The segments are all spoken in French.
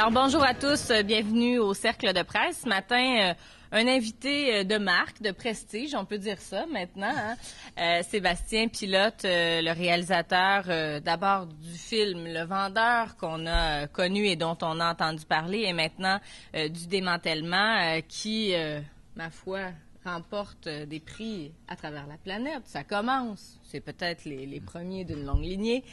Alors, bonjour à tous. Bienvenue au Cercle de presse. Ce matin, un invité de marque, de prestige, on peut dire ça maintenant, hein? Sébastien Pilote, le réalisateur d'abord du film Le Vendeur qu'on a connu et dont on a entendu parler, et maintenant du Démantèlement qui, ma foi, remporte des prix à travers la planète. Ça commence. C'est peut-être les premiers d'une longue lignée.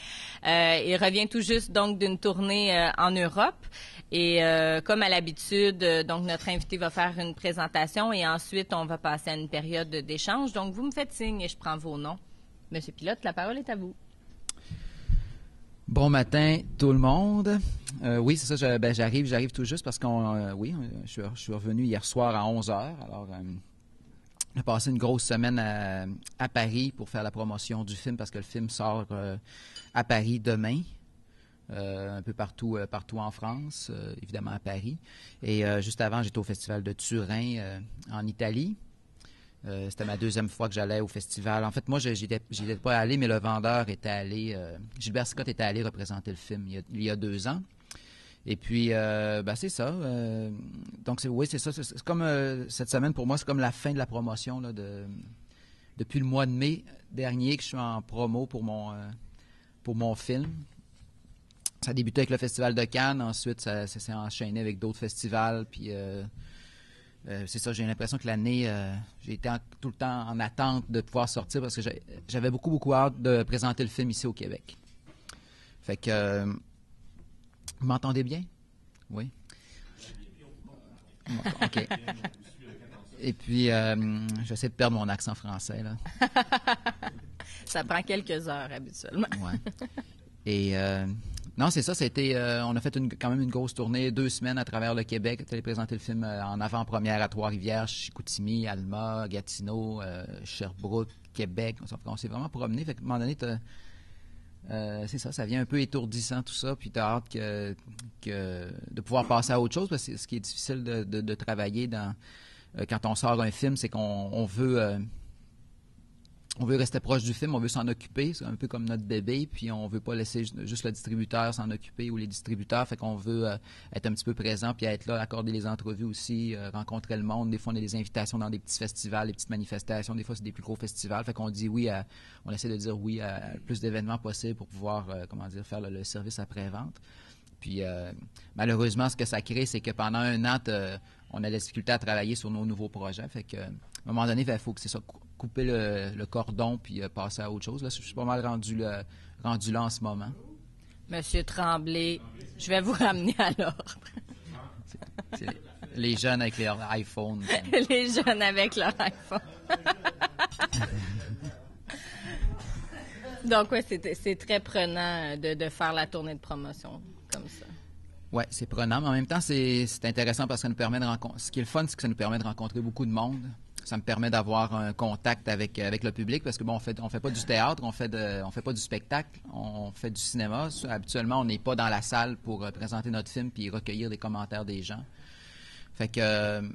Il revient tout juste donc d'une tournée en Europe. Et comme à l'habitude, donc notre invité va faire une présentation et ensuite on va passer à une période d'échange. Donc vous me faites signe et je prends vos noms. Monsieur Pilote, la parole est à vous. Bon matin tout le monde. Oui, c'est ça, j'arrive tout juste parce je suis revenu hier soir à 11h. Alors, on a passé une grosse semaine à Paris pour faire la promotion du film parce que le film sort à Paris demain. Un peu partout en France, évidemment à Paris. Et juste avant, j'étais au Festival de Turin en Italie. C'était ma deuxième fois que j'allais au festival. En fait, moi, j'étais pas allé, mais Le Vendeur était allé. Gilbert Scott était allé représenter le film il y a 2 ans. Et puis, c'est ça. Donc, c'est ça. C'est comme cette semaine, pour moi, c'est comme la fin de la promotion là, depuis le mois de mai dernier que je suis en promo pour mon film. Ça a débuté avec le Festival de Cannes. Ensuite, ça s'est enchaîné avec d'autres festivals. Puis, c'est ça, j'ai l'impression que l'année, j'ai été tout le temps en attente de pouvoir sortir parce que j'avais beaucoup hâte de présenter le film ici au Québec. Fait que... vous m'entendez bien? Oui. OK. Et puis, j'essaie de perdre mon accent français, là. Ça prend quelques heures, habituellement. Ouais. Et, non, c'est ça, on a fait quand même une grosse tournée, 2 semaines à travers le Québec. On allé présenter le film en avant-première à Trois-Rivières, Chicoutimi, Alma, Gatineau, Sherbrooke, Québec. On s'est vraiment promené. Fait qu'à un moment donné, c'est ça vient un peu étourdissant tout ça, puis tu as hâte de pouvoir passer à autre chose, parce que ce qui est difficile de travailler quand on sort un film, c'est qu'on veut rester proche du film, on veut s'en occuper, c'est un peu comme notre bébé, puis on veut pas laisser juste le distributeur s'en occuper ou les distributeurs, fait qu'on veut être un petit peu présent, puis être là, accorder les entrevues aussi, rencontrer le monde. Des fois, on a des invitations dans des petits festivals, des petites manifestations, des fois, c'est des plus gros festivals, fait qu'on dit oui, on essaie de dire oui à le plus d'événements possible pour pouvoir, faire le service après-vente. Puis, malheureusement, ce que ça crée, c'est que pendant 1 an, on a la difficulté à travailler sur nos nouveaux projets, fait que, à un moment donné, il faut que c'est ça, couper le cordon puis passer à autre chose. Là, je suis pas mal rendu là en ce moment. Monsieur Tremblay, je vais vous ramener à l'ordre. C'est les jeunes avec leur iPhone. Les jeunes avec leur iPhone. Donc, oui, c'est très prenant de faire la tournée de promotion comme ça. Oui, c'est prenant, mais en même temps, c'est intéressant parce que ça nous permet de rencontrer. Ce qui est le fun, c'est que ça nous permet de rencontrer beaucoup de monde. Ça me permet d'avoir un contact avec le public parce que on fait pas du théâtre, on fait pas du spectacle, on fait du cinéma. Habituellement, on n'est pas dans la salle pour présenter notre film puis recueillir des commentaires des gens. Fait que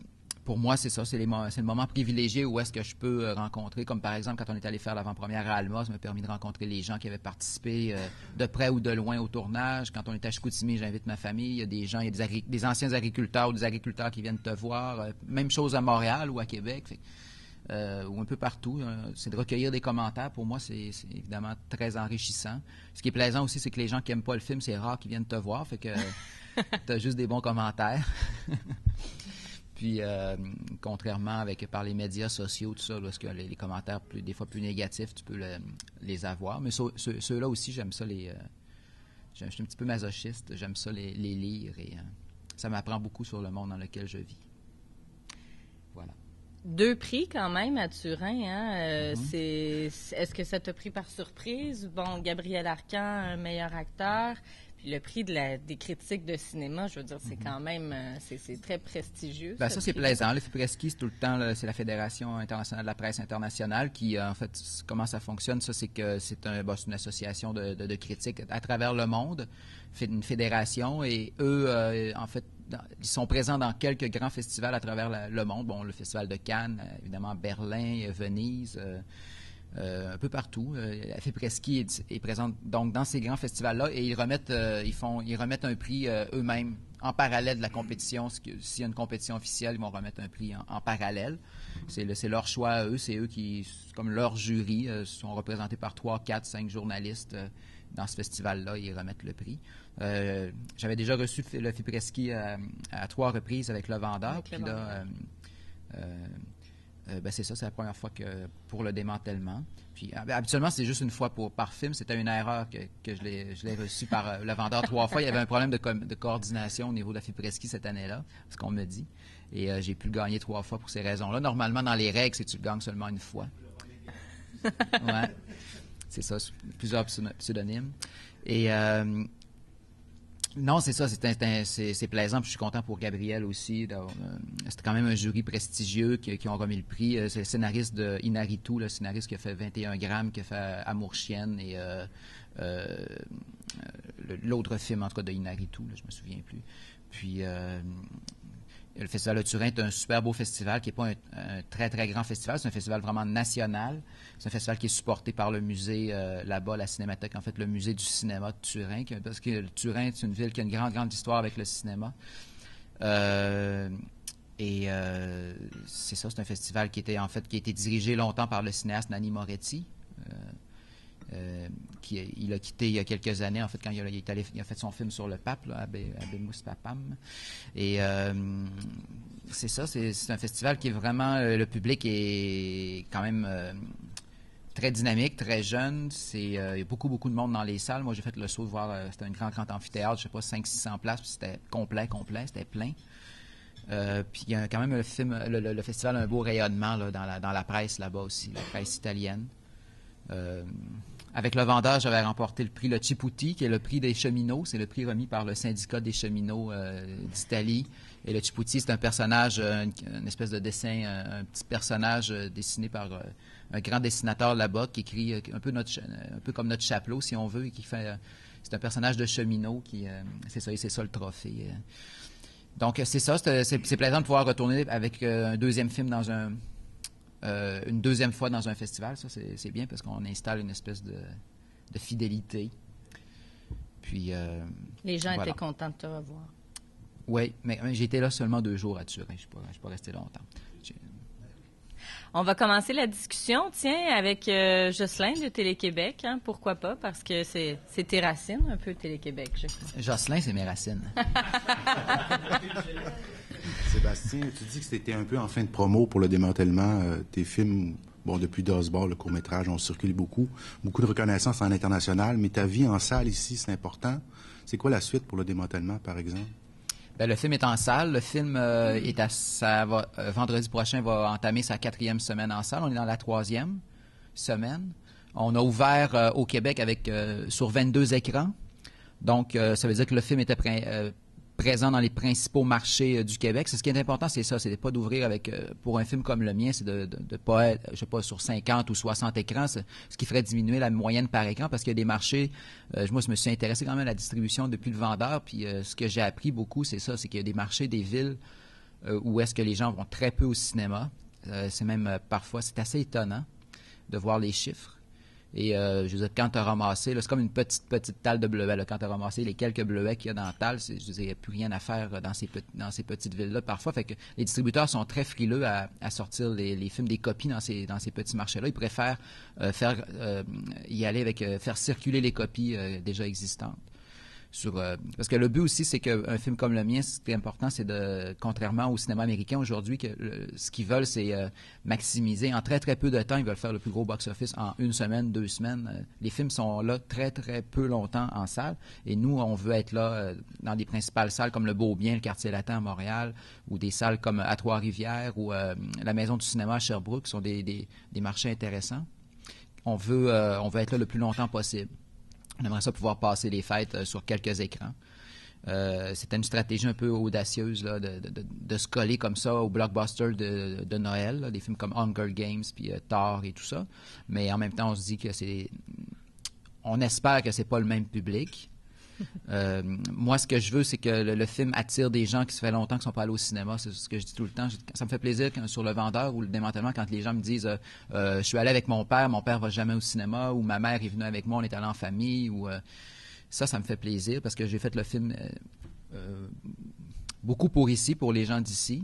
pour moi, c'est ça, c'est le moment privilégié où est-ce que je peux rencontrer, comme par exemple quand on est allé faire l'avant-première à Alma, ça m'a permis de rencontrer les gens qui avaient participé de près ou de loin au tournage. Quand on est à Chicoutimi, j'invite ma famille, il y a des gens, il y a des anciens agriculteurs ou des agriculteurs qui viennent te voir. Même chose à Montréal ou à Québec, ou un peu partout. C'est de recueillir des commentaires. Pour moi, c'est évidemment très enrichissant. Ce qui est plaisant aussi, c'est que les gens qui n'aiment pas le film, c'est rare qu'ils viennent te voir, fait que tu as juste des bons commentaires. Puis, contrairement par les médias sociaux, tout ça, parce que les commentaires des fois plus négatifs, tu peux les avoir. Mais ceux-là aussi, j'aime ça. Je suis un petit peu masochiste. J'aime ça les lire et ça m'apprend beaucoup sur le monde dans lequel je vis. Voilà. 2 prix quand même à Turin. Hein? Est-ce que ça t'a pris par surprise? Bon, Gabriel Arcan, meilleur acteur. Puis le prix des critiques de cinéma, je veux dire, c'est quand même c'est très prestigieux. Ça, c'est plaisant. Le FIPRESCI, c'est tout le temps, c'est la Fédération internationale de la presse internationale qui, en fait, comment ça fonctionne, ça, c'est que c'est une association de critiques à travers le monde, une fédération, et eux, en fait, ils sont présents dans quelques grands festivals à travers le monde. Bon, le Festival de Cannes, évidemment, Berlin, Venise, un peu partout. La FIPRESCI est présente donc dans ces grands festivals-là et ils remettent un prix eux-mêmes en parallèle de la compétition. S'il y a une compétition officielle, ils vont remettre un prix en parallèle. C'est leur choix à eux. C'est eux qui, comme leur jury, sont représentés par 3, 4, 5 journalistes dans ce festival-là. Ils remettent le prix. J'avais déjà reçu le Fipreski à 3 reprises avec Le Vendeur. Puis là, c'est ça, c'est la première fois pour le démantèlement. Puis habituellement, c'est juste une fois par film. C'était une erreur que je l'ai reçu par Le Vendeur 3 fois. Il y avait un problème de coordination au niveau de la Fipreski cette année-là, ce qu'on me dit. Et j'ai pu le gagner 3 fois pour ces raisons-là. Normalement, dans les règles, c'est que tu le gagnes seulement une fois. Ouais. C'est ça, plusieurs pseudonymes. Et non, c'est ça, c'est plaisant, puis je suis content pour Gabriel aussi. C'était quand même un jury prestigieux qui ont remis le prix. C'est le scénariste de Inaritu, le scénariste qui a fait 21 grammes, qui a fait Amour Chienne et l'autre film, en tout cas, de Inaritu, là, je me souviens plus. Puis le Festival de Turin est un super beau festival qui n'est pas un très, très grand festival. C'est un festival vraiment national. C'est un festival qui est supporté par le musée là-bas, la Cinémathèque, en fait, le musée du cinéma de Turin. Parce que Turin, c'est une ville qui a une grande, grande histoire avec le cinéma. C'est ça, c'est un festival qui a été dirigé longtemps par le cinéaste Nanni Moretti. Il a quitté il y a quelques années, en fait, quand il a fait son film sur le pape, là, Abemus Papam. Et c'est ça, c'est un festival qui est vraiment... le public est quand même très dynamique, très jeune. Il y a beaucoup, beaucoup de monde dans les salles. Moi, j'ai fait le saut de voir... c'était un grand, grand amphithéâtre, je sais pas, 500-600 places, puis c'était complet, c'était plein. Puis il y a quand même le festival a un beau rayonnement là, dans la presse là-bas aussi, la presse italienne. Avec Le Vendeur, j'avais remporté le prix Le Ciputi, qui est le prix des cheminots. C'est le prix remis par le syndicat des cheminots d'Italie. Et le Ciputi, c'est un personnage, une espèce de dessin, un petit personnage dessiné par un grand dessinateur là-bas qui écrit un peu comme notre Chapelot, si on veut, et qui fait... c'est un personnage de cheminot qui... c'est ça le trophée. Donc, c'est ça. C'est plaisant de pouvoir retourner avec un deuxième film une deuxième fois dans un festival. Ça, c'est bien parce qu'on installe une espèce de fidélité. Puis... les gens étaient contents de te revoir. Oui, mais j'ai été là seulement 2 jours à Turin. Je ne suis pas resté longtemps. On va commencer la discussion, tiens, avec Jocelyn de Télé-Québec. Hein, pourquoi pas? Parce que c'est tes racines, un peu, Télé-Québec, je crois. Jocelyn, c'est mes racines. Sébastien, tu dis que c'était un peu en fin de promo pour le démantèlement. Tes films, depuis Dosbar, le court-métrage, ont circulé beaucoup de reconnaissance en international, mais ta vie en salle ici, c'est important. C'est quoi la suite pour le démantèlement, par exemple? Bien, le film est en salle. Le film vendredi prochain va entamer sa 4e semaine en salle. On est dans la 3e semaine. On a ouvert au Québec sur 22 écrans. Donc, ça veut dire que le film était présent dans les principaux marchés du Québec. Ce qui est important, c'est ça, c'est pas d'ouvrir pour un film comme le mien, c'est de pas être, je sais pas, sur 50 ou 60 écrans, ce qui ferait diminuer la moyenne par écran, parce qu'il y a des marchés, moi, je me suis intéressé quand même à la distribution depuis Le Vendeur, puis ce que j'ai appris beaucoup, c'est ça, c'est qu'il y a des marchés, des villes où est-ce que les gens vont très peu au cinéma. C'est même, parfois, c'est assez étonnant de voir les chiffres. Et je veux dire, quand tu as ramassé, c'est comme une petite talle de bleuets. Là, quand tu as ramassé les quelques bleuets qu'il y a dans la talle, je veux dire, il n'y a plus rien à faire dans ces petites villes-là parfois. Fait que les distributeurs sont très frileux à sortir les films, des copies dans ces petits marchés-là. Ils préfèrent y aller faire circuler les copies déjà existantes. Parce que le but aussi, c'est qu'un film comme le mien, ce qui est important, c'est contrairement au cinéma américain aujourd'hui, que ce qu'ils veulent, c'est maximiser. En très, très peu de temps, ils veulent faire le plus gros box-office en 1 semaine, 2 semaines. Les films sont là très, très peu longtemps en salle. Et nous, on veut être là dans des principales salles comme le Beaubien, le Quartier Latin à Montréal, ou des salles comme à Trois-Rivières ou la Maison du cinéma à Sherbrooke, qui sont des marchés intéressants. On veut être là le plus longtemps possible. On aimerait ça pouvoir passer les fêtes sur quelques écrans. C'était une stratégie un peu audacieuse là, de se coller comme ça au blockbuster de Noël, là, des films comme Hunger Games, puis Thor et tout ça. Mais en même temps, on se dit que on espère que c'est pas le même public. Moi, ce que je veux, c'est que le film attire des gens qui se fait longtemps qu'ils ne sont pas allés au cinéma. C'est ce que je dis tout le temps. Ça me fait plaisir sur Le Vendeur ou le démantèlement, quand les gens me disent je suis allé avec mon père va jamais au cinéma, ou ma mère est venue avec moi, on est allé en famille, ou ça me fait plaisir parce que j'ai fait le film beaucoup pour ici, pour les gens d'ici.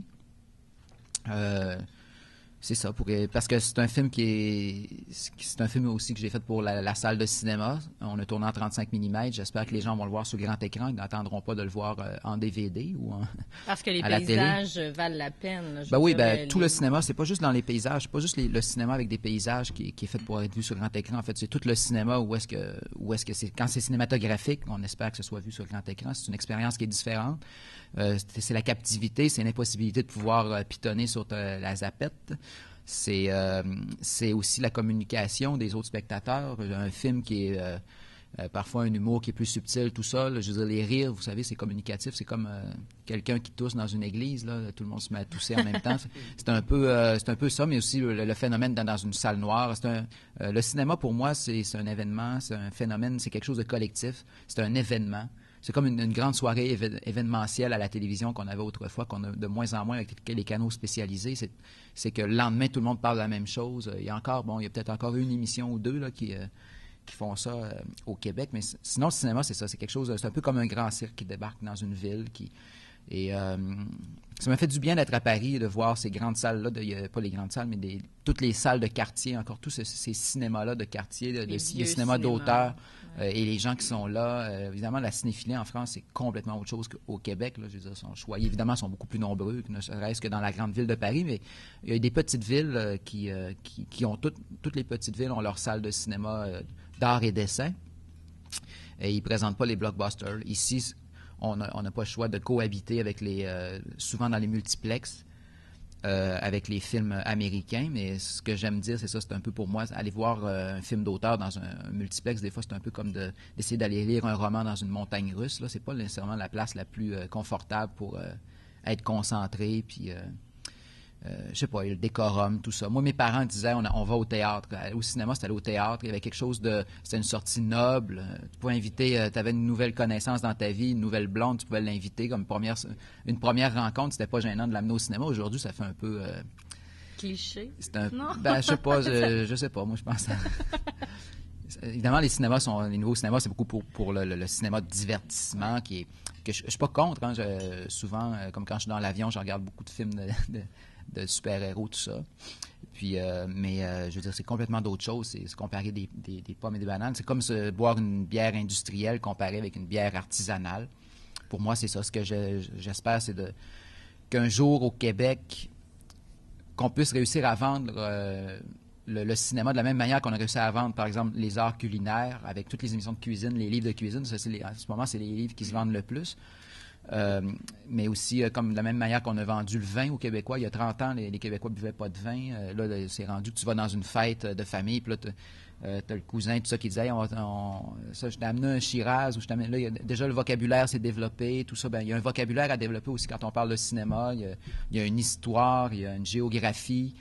C'est ça, parce que c'est un film c'est un film aussi que j'ai fait pour la salle de cinéma. On a tourné en 35 mm. J'espère que les gens vont le voir sur grand écran. Ils n'attendront pas de le voir en DVD ou parce que les à la paysages télé. valent la peine. Tout le cinéma, c'est pas juste dans les paysages, c'est pas juste le cinéma avec des paysages qui est fait pour être vu sur grand écran. En fait, c'est tout le cinéma où est-ce que c'est quand c'est cinématographique, on espère que ce soit vu sur grand écran. C'est une expérience qui est différente. C'est la captivité, c'est l'impossibilité de pouvoir pitonner sur la zapette. C'est aussi la communication des autres spectateurs. Un film qui est parfois un humour qui est plus subtil, tout ça. Là, je veux dire, les rires, vous savez, c'est communicatif. C'est comme quelqu'un qui tousse dans une église. Là, tout le monde se met à tousser en même temps. C'est un peu ça, mais aussi le phénomène dans une salle noire. Le cinéma, pour moi, c'est un événement, c'est un phénomène, c'est quelque chose de collectif. C'est un événement. C'est comme une grande soirée événementielle à la télévision qu'on avait autrefois, qu'on a de moins en moins avec les canaux spécialisés. C'est que le lendemain, tout le monde parle de la même chose. Il y a peut-être encore une émission ou deux là, qui font ça au Québec. Mais sinon, le cinéma, c'est ça. C'est un peu comme un grand cirque qui débarque dans une ville. Ça m'a fait du bien d'être à Paris et de voir ces grandes salles-là, pas les grandes salles, mais toutes les salles de quartier, encore tous ces cinémas-là de quartier, le cinéma d'auteur. Et les gens qui sont là, évidemment, la cinéphilie en France, c'est complètement autre chose qu'au Québec. Là, je veux dire, sont choyés, évidemment, sont beaucoup plus nombreux, ne serait-ce que dans la grande ville de Paris, mais il y a des petites villes qui ont toutes les petites villes ont leur salle de cinéma d'art et d'essai. Et ils ne présentent pas les blockbusters. Ici, on n'a pas le choix de cohabiter avec souvent dans les multiplexes, avec les films américains, mais ce que j'aime dire, c'est ça, c'est un peu pour moi, aller voir un film d'auteur dans un multiplex, des fois, c'est un peu comme d'essayer d'aller lire un roman dans une montagne russe. Là, c'est pas nécessairement la place la plus confortable pour être concentré, puis je sais pas, le décorum, tout ça. Moi, mes parents disaient, on va au théâtre. Au cinéma, c'était aller au théâtre. Il y avait quelque chose c'était une sortie noble. Tu pouvais inviter, tu avais une nouvelle connaissance dans ta vie, une nouvelle blonde, tu pouvais l'inviter comme une première rencontre. C'était pas gênant de l'amener au cinéma. Aujourd'hui, ça fait un peu... cliché? Non? Je sais pas, je sais pas. Moi, je pense... Évidemment, les nouveaux cinémas, c'est beaucoup pour le cinéma de divertissement que je suis pas contre. Hein. Souvent, comme quand je suis dans l'avion, je regarde beaucoup de films de super-héros, tout ça. Puis, je veux dire, c'est complètement d'autres choses. C'est comparer des pommes et des bananes. C'est comme boire une bière industrielle comparée avec une bière artisanale. Pour moi, c'est ça. Ce que j'espère, c'est qu'un jour, au Québec, qu'on puisse réussir à vendre le cinéma de la même manière qu'on a réussi à vendre, par exemple, les arts culinaires, avec toutes les émissions de cuisine, les livres de cuisine. Ça, en ce moment, c'est les livres qui se vendent le plus. Mais aussi, comme de la même manière qu'on a vendu le vin aux Québécois. Il y a 30 ans, les Québécois ne buvaient pas de vin. Là, c'est rendu que tu vas dans une fête de famille, puis là, tu as le cousin, tout ça, qui disait hey, ça, je t'ai amené un Shiraz, ou là, déjà le vocabulaire s'est développé, tout ça. Il y a un vocabulaire à développer aussi quand on parle de cinéma. Il y a une histoire, il y a une géographie.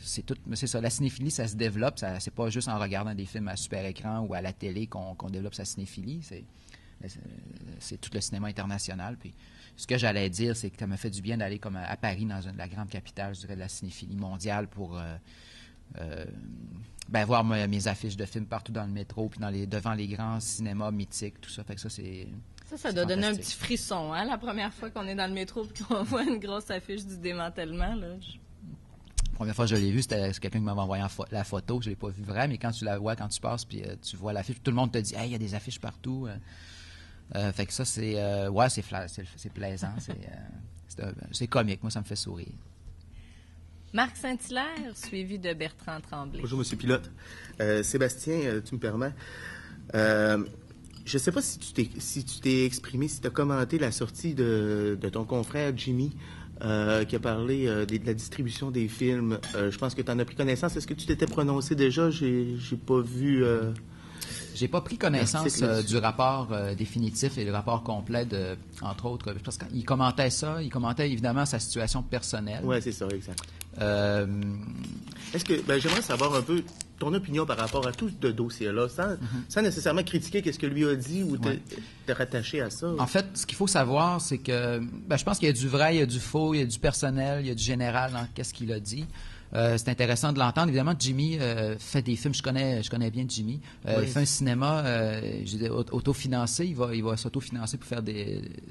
C'est ça, la cinéphilie, ça se développe. C'est pas juste en regardant des films à super écran ou à la télé qu'on développe sa cinéphilie. C'est tout le cinéma international. Puis, ce que j'allais dire, c'est que ça m'a fait du bien d'aller comme à Paris, dans la grande capitale, je dirais, de la cinéphilie mondiale, pour voir mes affiches de films partout dans le métro, puis devant les grands cinémas mythiques, tout ça. Fait que ça doit donner un petit frisson, hein, la première fois qu'on est dans le métro et qu'on voit une grosse affiche du démantèlement. Là. La première fois que je l'ai vu, c'est quelqu'un qui m'avait envoyé la photo. Je ne l'ai pas vue vraie, mais quand tu la vois, quand tu passes, puis tu vois l'affiche, tout le monde te dit « Hey, il y a des affiches partout. Fait que ça, c'est plaisant. C'est comique. Moi, ça me fait sourire. Marc Saint-Hilaire, suivi de Bertrand Tremblay. Bonjour, M. Pilote. Sébastien, tu me permets. Je ne sais pas si tu t'es exprimé, si tu as commenté la sortie de ton confrère Jimmy, qui a parlé de la distribution des films. Je pense que tu en as pris connaissance. Est-ce que tu t'étais prononcé déjà? J'ai pas vu... J'ai pas pris connaissance du rapport définitif et le rapport complet, entre autres, parce qu'il commentait ça, il commentait évidemment sa situation personnelle. Oui, c'est ça, exact. Est-ce que, j'aimerais savoir un peu ton opinion par rapport à tout ce dossier-là, sans nécessairement critiquer ce que lui a dit ou te rattacher à ça. En fait, ce qu'il faut savoir, c'est que je pense qu'il y a du vrai, il y a du faux, il y a du personnel, il y a du général dans qu'est-ce qu'il a dit. C'est intéressant de l'entendre. Évidemment, Jimmy fait des films. Je connais bien Jimmy. Il fait un cinéma autofinancé. Il va s'autofinancer pour faire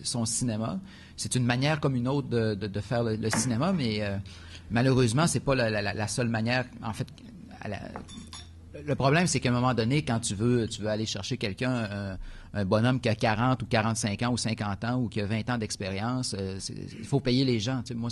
son cinéma. C'est une manière comme une autre de faire le cinéma, mais malheureusement, c'est pas la seule manière. En fait, le problème, c'est qu'à un moment donné, quand tu veux aller chercher quelqu'un, un bonhomme qui a 40 ou 45 ans ou 50 ans ou qui a 20 ans d'expérience, il faut payer les gens. Tu sais, moi,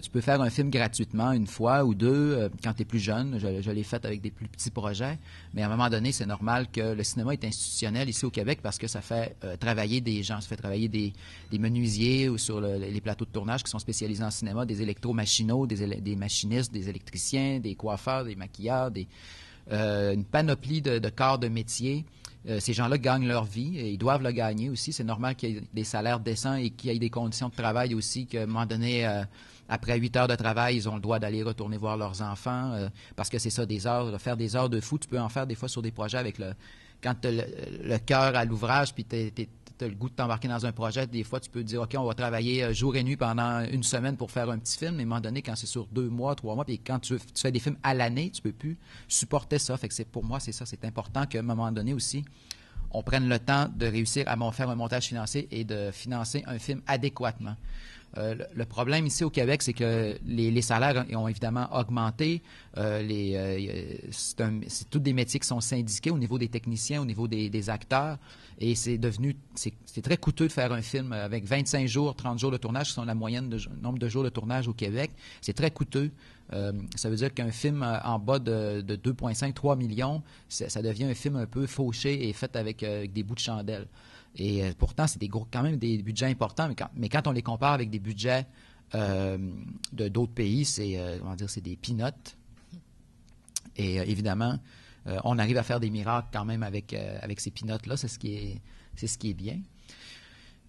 tu peux faire un film gratuitement une fois ou deux quand tu es plus jeune. Je l'ai fait avec des plus petits projets. Mais à un moment donné, c'est normal que le cinéma est institutionnel ici au Québec parce que ça fait travailler des gens. Ça fait travailler des menuisiers ou sur les plateaux de tournage qui sont spécialisés en cinéma, des électromachinaux, des machinistes, des électriciens, des coiffeurs, des maquilleurs, une panoplie de corps de métier. Ces gens-là gagnent leur vie et ils doivent le gagner aussi. C'est normal qu'il y ait des salaires décents et qu'il y ait des conditions de travail aussi, qu'à un moment donné, après 8 heures de travail, ils ont le droit d'aller retourner voir leurs enfants parce que c'est ça, des heures, faire des heures de fou. Tu peux en faire des fois sur des projets avec quand tu as le cœur à l'ouvrage puis tu as le goût de t'embarquer dans un projet, des fois, tu peux te dire, OK, on va travailler jour et nuit pendant une semaine pour faire un petit film, mais à un moment donné, quand c'est sur 2 mois, 3 mois, puis quand tu fais des films à l'année, tu peux plus supporter ça. Fait que pour moi, c'est ça. C'est important qu'à un moment donné aussi, on prenne le temps de réussir à faire un montage financier et de financer un film adéquatement. Le problème ici au Québec, c'est que les salaires ont évidemment augmenté. C'est tous des métiers qui sont syndiqués au niveau des techniciens, au niveau des acteurs. Et c'est très coûteux de faire un film avec 25 jours, 30 jours de tournage, qui sont la moyenne de nombre de jours de tournage au Québec. C'est très coûteux. Ça veut dire qu'un film en bas de 2,5, 3 millions, ça devient un film un peu fauché et fait avec des bouts de chandelle. Et pourtant, c'est quand même des budgets importants, mais quand on les compare avec des budgets d'autres pays, c'est des peanuts. Et évidemment, on arrive à faire des miracles quand même avec ces peanuts-là, c'est ce qui est bien.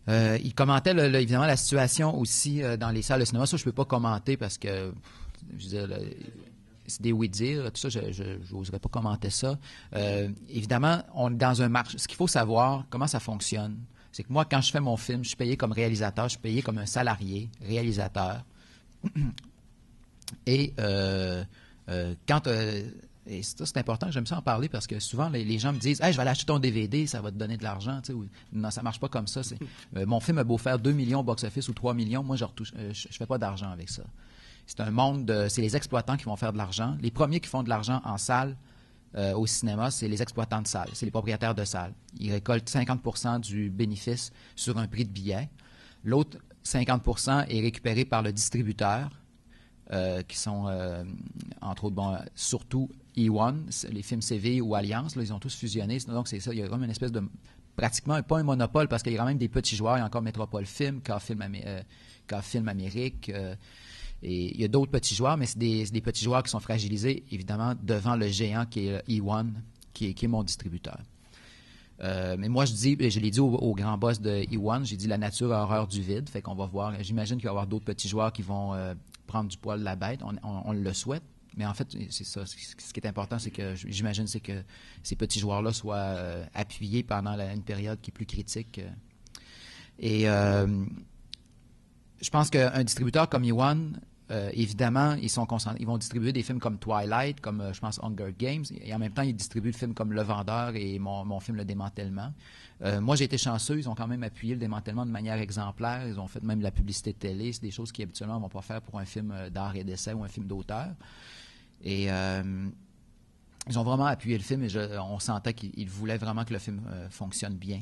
Il commentait évidemment la situation aussi dans les salles de cinéma. Ça, je ne peux pas commenter parce que, je veux dire, c'est des oui-dire, tout ça, je n'oserais pas commenter ça. Évidemment, on est dans un marché. Ce qu'il faut savoir, comment ça fonctionne, c'est que moi, quand je fais mon film, je suis payé comme réalisateur, je suis payé comme un salarié réalisateur. Et et ça, c'est important, j'aime ça en parler parce que souvent, les gens me disent « Hey, je vais aller acheter ton DVD, ça va te donner de l'argent. » Non, ça ne marche pas comme ça. Mon film a beau faire 2 millions au box-office ou 3 millions, moi, je ne fais pas d'argent avec ça. C'est un monde c'est les exploitants qui vont faire de l'argent. Les premiers qui font de l'argent en salle, au cinéma, c'est les exploitants de salles, c'est les propriétaires de salles. Ils récoltent 50% du bénéfice sur un prix de billet. L'autre 50% est récupéré par le distributeur, qui sont, entre autres, surtout E1, les films CV ou Alliance, là, ils ont tous fusionné. Donc, c'est ça, il y a comme une espèce de, pratiquement, pas un monopole, parce qu'il y a quand même des petits joueurs. Il y a encore Métropole Film, K-Film Amérique, et il y a d'autres petits joueurs, mais c'est des petits joueurs qui sont fragilisés, évidemment, devant le géant qui est E1, qui est mon distributeur. Mais moi, je l'ai dit au grand boss de E1, j'ai dit la nature a horreur du vide, fait qu'on va voir. J'imagine qu'il va y avoir d'autres petits joueurs qui vont prendre du poil de la bête. On le souhaite. Mais en fait, c'est ça. Ce qui est important, c'est que j'imagine, c'est que ces petits joueurs-là soient appuyés pendant une période qui est plus critique. Et je pense qu'un distributeur comme E1, évidemment, ils vont distribuer des films comme Twilight, comme, je pense, Hunger Games, et en même temps, ils distribuent le film comme Le Vendeur et mon film Le Démantèlement. Moi, j'ai été chanceux, ils ont quand même appuyé le démantèlement de manière exemplaire, ils ont fait même la publicité de télé, c'est des choses qu'ils habituellement ne vont pas faire pour un film d'art et d'essai ou un film d'auteur. Et ils ont vraiment appuyé le film et on sentait qu'ils voulaient vraiment que le film fonctionne bien.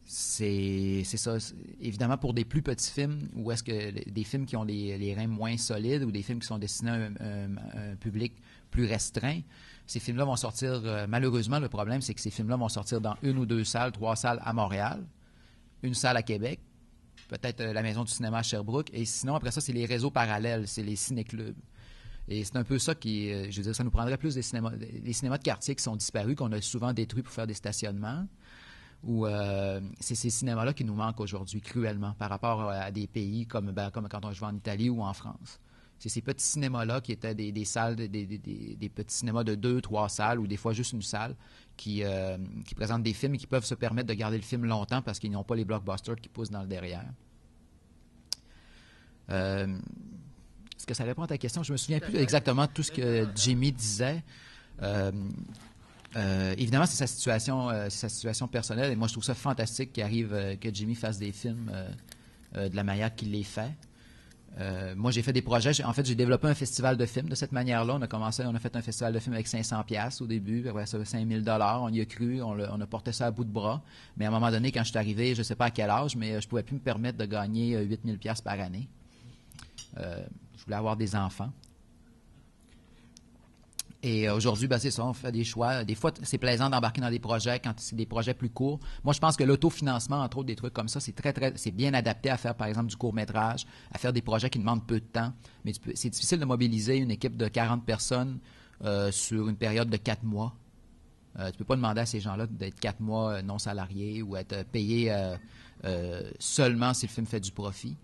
C'est ça. Évidemment, pour des plus petits films, ou est-ce que des films qui ont les reins moins solides ou des films qui sont destinés à un public plus restreint, ces films-là vont sortir, malheureusement, le problème, c'est que ces films-là vont sortir dans 1 ou 2 salles, 3 salles à Montréal, 1 salle à Québec, peut-être la Maison du cinéma à Sherbrooke, et sinon, après ça, c'est les réseaux parallèles, c'est les ciné-clubs. Et c'est un peu ça qui, je veux dire, ça nous prendrait plus des cinémas de quartier qui sont disparus, qu'on a souvent détruits pour faire des stationnements. Ou c'est ces cinémas-là qui nous manquent aujourd'hui cruellement par rapport à des pays comme quand on joue en Italie ou en France. C'est ces petits cinémas-là qui étaient des salles, des petits cinémas de 2, 3 salles ou des fois juste une salle qui présentent des films et qui peuvent se permettre de garder le film longtemps parce qu'ils n'ont pas les blockbusters qui poussent dans le derrière. que ça répond à ta question? Je me souviens plus exactement de tout ce que Jimmy disait. Évidemment, c'est sa situation personnelle. Et moi, je trouve ça fantastique qu'il arrive que Jimmy fasse des films de la manière qu'il les fait. Moi, j'ai fait des projets. En fait, j'ai développé un festival de films de cette manière-là. On a fait un festival de films avec 500$ au début, après ça, 5000$. On y a cru, on a porté ça à bout de bras. Mais à un moment donné, quand je suis arrivé, je ne sais pas à quel âge, mais je ne pouvais plus me permettre de gagner 8000$ par année. Je voulais avoir des enfants. Et aujourd'hui, c'est ça, on fait des choix. Des fois, c'est plaisant d'embarquer dans des projets quand c'est des projets plus courts. Moi, je pense que l'autofinancement, entre autres, des trucs comme ça, c'est bien adapté à faire, par exemple, du court-métrage, à faire des projets qui demandent peu de temps. Mais c'est difficile de mobiliser une équipe de 40 personnes sur une période de 4 mois. Tu ne peux pas demander à ces gens-là d'être 4 mois non salariés ou être payés seulement si le film fait du profit.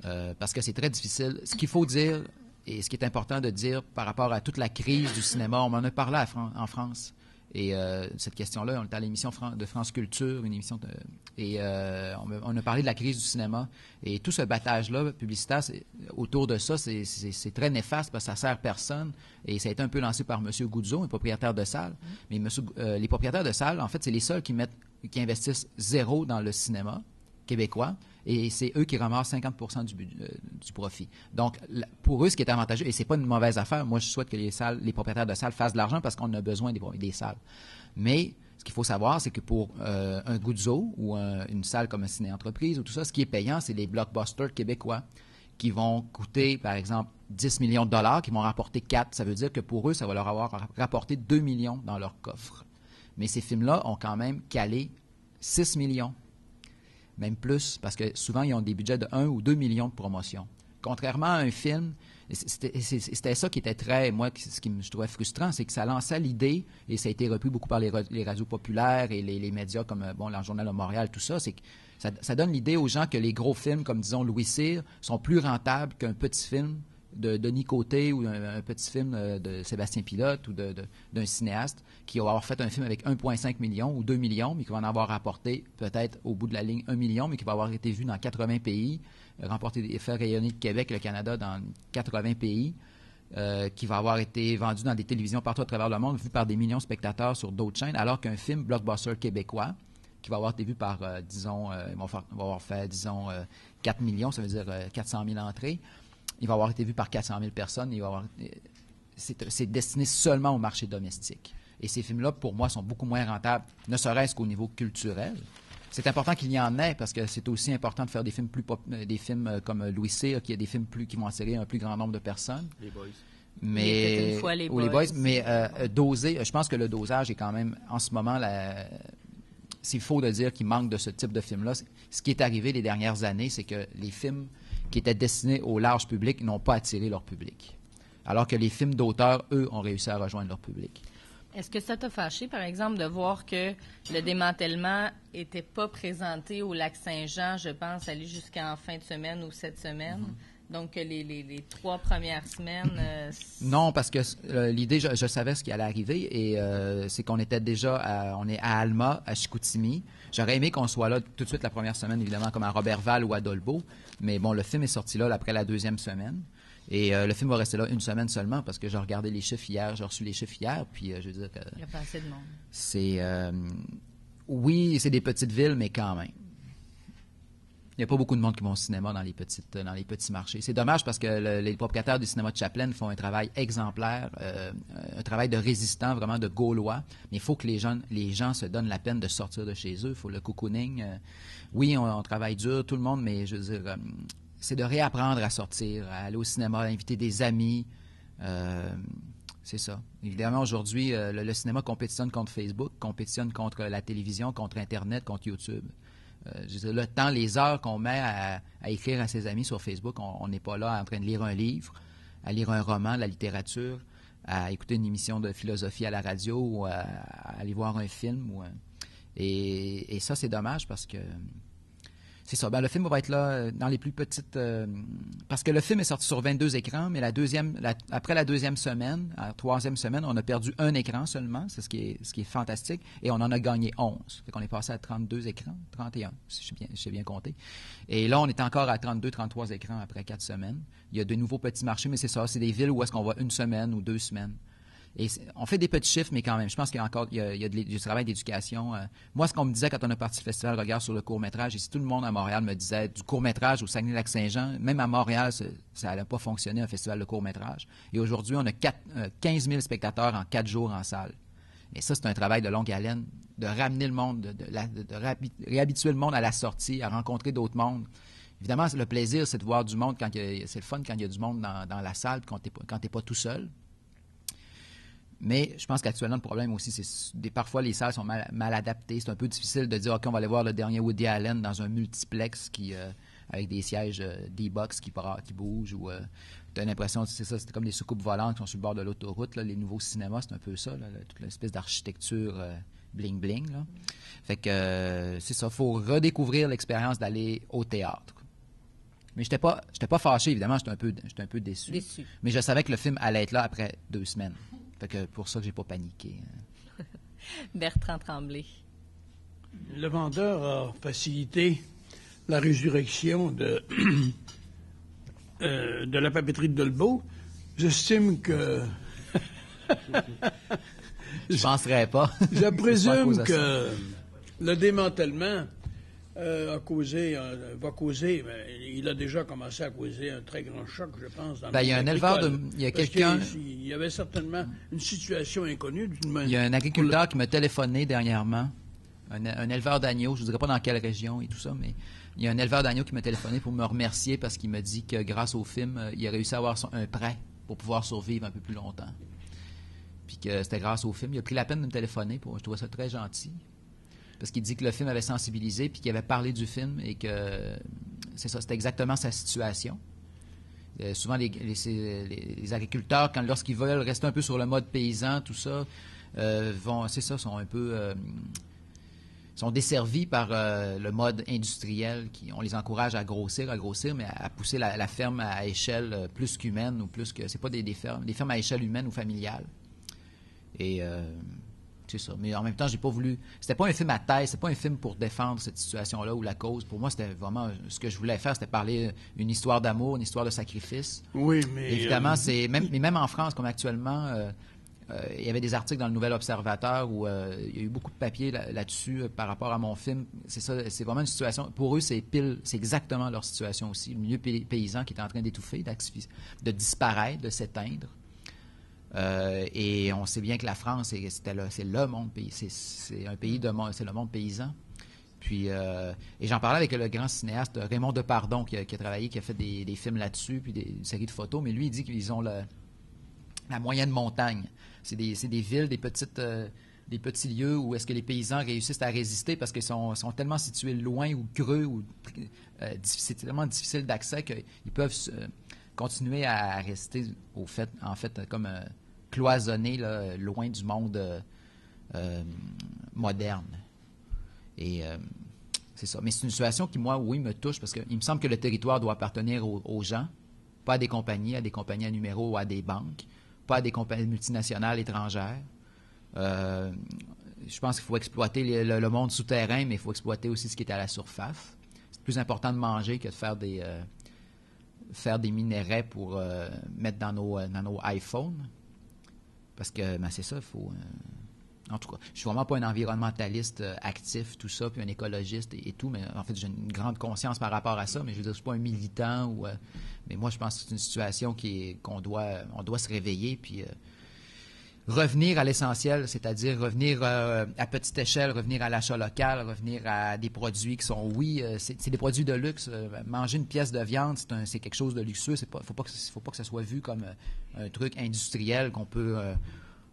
Parce que c'est très difficile. Ce qu'il faut dire... Et ce qui est important de dire par rapport à toute la crise du cinéma, on m'en a parlé en France. Et cette question-là, on était à l'émission de France Culture, une émission on a parlé de la crise du cinéma. Et tout ce battage-là publicitaire autour de ça, c'est très néfaste parce que ça sert personne. Et ça a été un peu lancé par M. Goudzo, un propriétaire de salle. Mais les propriétaires de salles, en fait, c'est les seuls qui investissent zéro dans le cinéma québécois. Et c'est eux qui ramassent 50% du profit. Donc, pour eux, ce qui est avantageux, et c'est pas une mauvaise affaire, moi, je souhaite que les propriétaires de salles fassent de l'argent parce qu'on a besoin des salles. Mais ce qu'il faut savoir, c'est que pour un Goudzo ou une salle comme un ciné-entreprise ou tout ça, ce qui est payant, c'est les blockbusters québécois qui vont coûter, par exemple, 10 millions de dollars, qui vont rapporter 4. Ça veut dire que pour eux, ça va leur avoir rapporté 2 millions dans leur coffre. Mais ces films-là ont quand même calé 6 millions. Même plus, parce que souvent, ils ont des budgets de 1 ou 2 millions de promotion. Contrairement à un film, c'était ça qui était ce qui je trouvais frustrant, c'est que ça lançait l'idée, et ça a été repris beaucoup par les radios populaires et les médias comme le Journal de Montréal, tout ça, c'est que ça donne l'idée aux gens que les gros films, comme disons Louis Cyr, sont plus rentables qu'un petit film de Denis Côté ou un petit film de Sébastien Pilote ou d'un cinéaste qui va avoir fait un film avec 1,5 million ou 2 millions, mais qui va en avoir rapporté peut-être au bout de la ligne 1 million, mais qui va avoir été vu dans 80 pays, faire rayonner le Québec et le Canada dans 80 pays, qui va avoir été vendu dans des télévisions partout à travers le monde, vu par des millions de spectateurs sur d'autres chaînes, alors qu'un film blockbuster québécois, qui va avoir été vu par, il va avoir fait, 4 millions, ça veut dire 400 000 entrées, il va avoir été vu par 400 000 personnes. C'est destiné seulement au marché domestique. Et ces films-là, pour moi, sont beaucoup moins rentables, ne serait-ce qu'au niveau culturel. C'est important qu'il y en ait, parce que c'est aussi important de faire des films comme Louis Cyr, qui a des films qui vont attirer un plus grand nombre de personnes. Les Boys. Mais, les Boys. Mais doser, je pense que le dosage est quand même, en ce moment, c'est faux de dire qu'il manque de ce type de film-là. Ce qui est arrivé les dernières années, c'est que les films qui étaient destinés au large public n'ont pas attiré leur public. Alors que les films d'auteur, eux, ont réussi à rejoindre leur public. Est-ce que ça t'a fâché, par exemple, de voir que le démantèlement n'était pas présenté au Lac-Saint-Jean, je pense, aller jusqu'en fin de semaine ou cette semaine? Mm-hmm. Donc, les 3 premières semaines... Non, parce que l'idée, je savais ce qui allait arriver, et c'est qu'on était déjà on est à Alma, à Chicoutimi. J'aurais aimé qu'on soit là tout de suite la première semaine, évidemment, comme à Robertval ou à Dolbeau. Mais bon, le film est sorti là après la 2e semaine. Et le film va rester là 1 semaine seulement, parce que j'ai regardé les chiffres hier, j'ai reçu les chiffres hier, puis je veux dire que... Il n'y a pas assez de monde. Oui, c'est des petites villes, mais quand même. Il n'y a pas beaucoup de monde qui vont au cinéma dans les petits marchés. C'est dommage parce que les propriétaires du cinéma de Chapelaine font un travail exemplaire, un travail de résistant, vraiment de Gaulois. Mais il faut que les gens se donnent la peine de sortir de chez eux. Il faut le cocooning. Oui, on travaille dur, tout le monde, mais je veux dire, c'est de réapprendre à sortir, à aller au cinéma, à inviter des amis. C'est ça. Évidemment, aujourd'hui, le cinéma compétitionne contre Facebook, compétitionne contre la télévision, contre Internet, contre YouTube. Je veux dire, le temps, les heures qu'on met à écrire à ses amis sur Facebook, on n'est pas là en train de lire un livre, à lire un roman, de la littérature, à écouter une émission de philosophie à la radio ou à aller voir un film. Et ça, c'est dommage parce que C'est ça. Ben, le film va être là dans les plus petites... parce que le film est sorti sur 22 écrans, mais après la deuxième semaine, la troisième semaine, on a perdu un écran seulement. C'est ce qui est fantastique. Et on en a gagné 11. Fait qu'on est passé à 32 écrans, 31, si j'ai bien compté. Et là, on est encore à 32, 33 écrans après 4 semaines. Il y a de nouveaux petits marchés, mais c'est ça. C'est des villes où est-ce qu'on va 1 semaine ou 2 semaines. Et on fait des petits chiffres, mais quand même, je pense qu'il y a du travail d'éducation. Moi, ce qu'on me disait quand on a parti au Festival Regard sur le court-métrage, et si tout le monde à Montréal me disait du court-métrage au Saguenay-Lac-Saint-Jean, même à Montréal, ça n'allait pas fonctionner, un festival de court-métrage. Et aujourd'hui, on a 15 000 spectateurs en 4 jours en salle. Et ça, c'est un travail de longue haleine, de ramener le monde, de réhabituer le monde à la sortie, à rencontrer d'autres mondes. Évidemment, le plaisir, c'est de voir du monde, c'est le fun quand il y a du monde dans la salle, quand tu n'es pas tout seul. Mais je pense qu'actuellement, le problème aussi, c'est parfois les salles sont mal adaptées. C'est un peu difficile de dire, OK, on va aller voir le dernier Woody Allen dans un multiplex avec des sièges D-Box qui bougent. Ou tu as l'impression, c'est ça, c'est comme des soucoupes volantes qui sont sur le bord de l'autoroute. Là, les nouveaux cinémas, c'est un peu ça, là, toute l'espèce d'architecture bling-bling. Fait que c'est ça, il faut redécouvrir l'expérience d'aller au théâtre. Mais j'étais pas fâché, évidemment, j'étais un peu déçu. Mais je savais que le film allait être là après 2 semaines. Fait que pour ça que j'ai pas paniqué. Bertrand Tremblay. Le vendeur a facilité la résurrection de la papeterie de Dolbeau. J'estime que... Je penserais pas. Je présume que le démantèlement va causer, il a déjà commencé à causer un très grand choc, je pense. Il y a un éleveur il y a quelqu'un... Il y avait certainement une situation inconnue. Il y a un agriculteur qui m'a téléphoné dernièrement, un éleveur d'agneaux, je ne dirais pas dans quelle région et tout ça, mais il y a un éleveur d'agneaux qui m'a téléphoné pour me remercier parce qu'il m'a dit que grâce au film, il a réussi à avoir un prêt pour pouvoir survivre un peu plus longtemps. Puis que c'était grâce au film. Il a pris la peine de me téléphoner, je trouvais ça très gentil. Parce qu'il dit que le film avait sensibilisé, puis qu'il avait parlé du film, et que c'est ça, c'était exactement sa situation. Souvent, les agriculteurs, lorsqu'ils veulent rester un peu sur le mode paysan, tout ça, sont un peu... sont desservis par le mode industriel, on les encourage à grossir, mais à pousser la ferme à échelle plus qu'humaine, ou plus que... C'est pas des fermes à échelle humaine ou familiale. Et... c'est ça. Mais en même temps, j'ai pas voulu... C'était pas un film à thèse, c'était pas un film pour défendre cette situation-là ou la cause. Pour moi, c'était vraiment... Ce que je voulais faire, c'était parler une histoire d'amour, une histoire de sacrifice. Oui, mais... Évidemment, même en France, comme actuellement, il y avait des articles dans le Nouvel Observateur où il y a eu beaucoup de papiers là-dessus par rapport à mon film. C'est ça, c'est vraiment une situation... Pour eux, c'est exactement leur situation aussi. Le milieu paysan qui est en train d'étouffer, de disparaître, de s'éteindre. Et on sait bien que la France, c'est le monde paysan. C'est un pays c'est le monde paysan. Puis, et j'en parlais avec le grand cinéaste Raymond Depardon qui a travaillé, qui a fait des films là-dessus, puis une série de photos. Mais lui, il dit qu'ils ont la moyenne montagne. C'est des villes, des petits lieux où est-ce que les paysans réussissent à résister parce qu'ils sont tellement situés loin ou creux ou c'est tellement difficile d'accès qu'ils peuvent continuer à rester en fait comme cloisonnés là, loin du monde moderne. Et c'est ça. Mais c'est une situation qui, moi, oui, me touche parce qu'il me semble que le territoire doit appartenir aux gens, pas à des compagnies à numéro ou à des banques, pas à des compagnies multinationales étrangères. Je pense qu'il faut exploiter le monde souterrain, mais il faut exploiter aussi ce qui est à la surface. C'est plus important de manger que de faire des minerais pour mettre dans nos iPhones. Parce que c'est ça, il faut... en tout cas, je suis vraiment pas un environnementaliste actif, tout ça, puis un écologiste et tout, mais en fait, j'ai une grande conscience par rapport à ça, mais je veux dire, je suis pas un militant, mais moi, je pense que c'est une situation on doit se réveiller, puis revenir à l'essentiel, c'est-à-dire revenir à petite échelle, revenir à l'achat local, revenir à des produits qui sont, c'est des produits de luxe. Manger une pièce de viande, c'est quelque chose de luxueux. Faut pas que ça soit vu comme un truc industriel qu'on peut...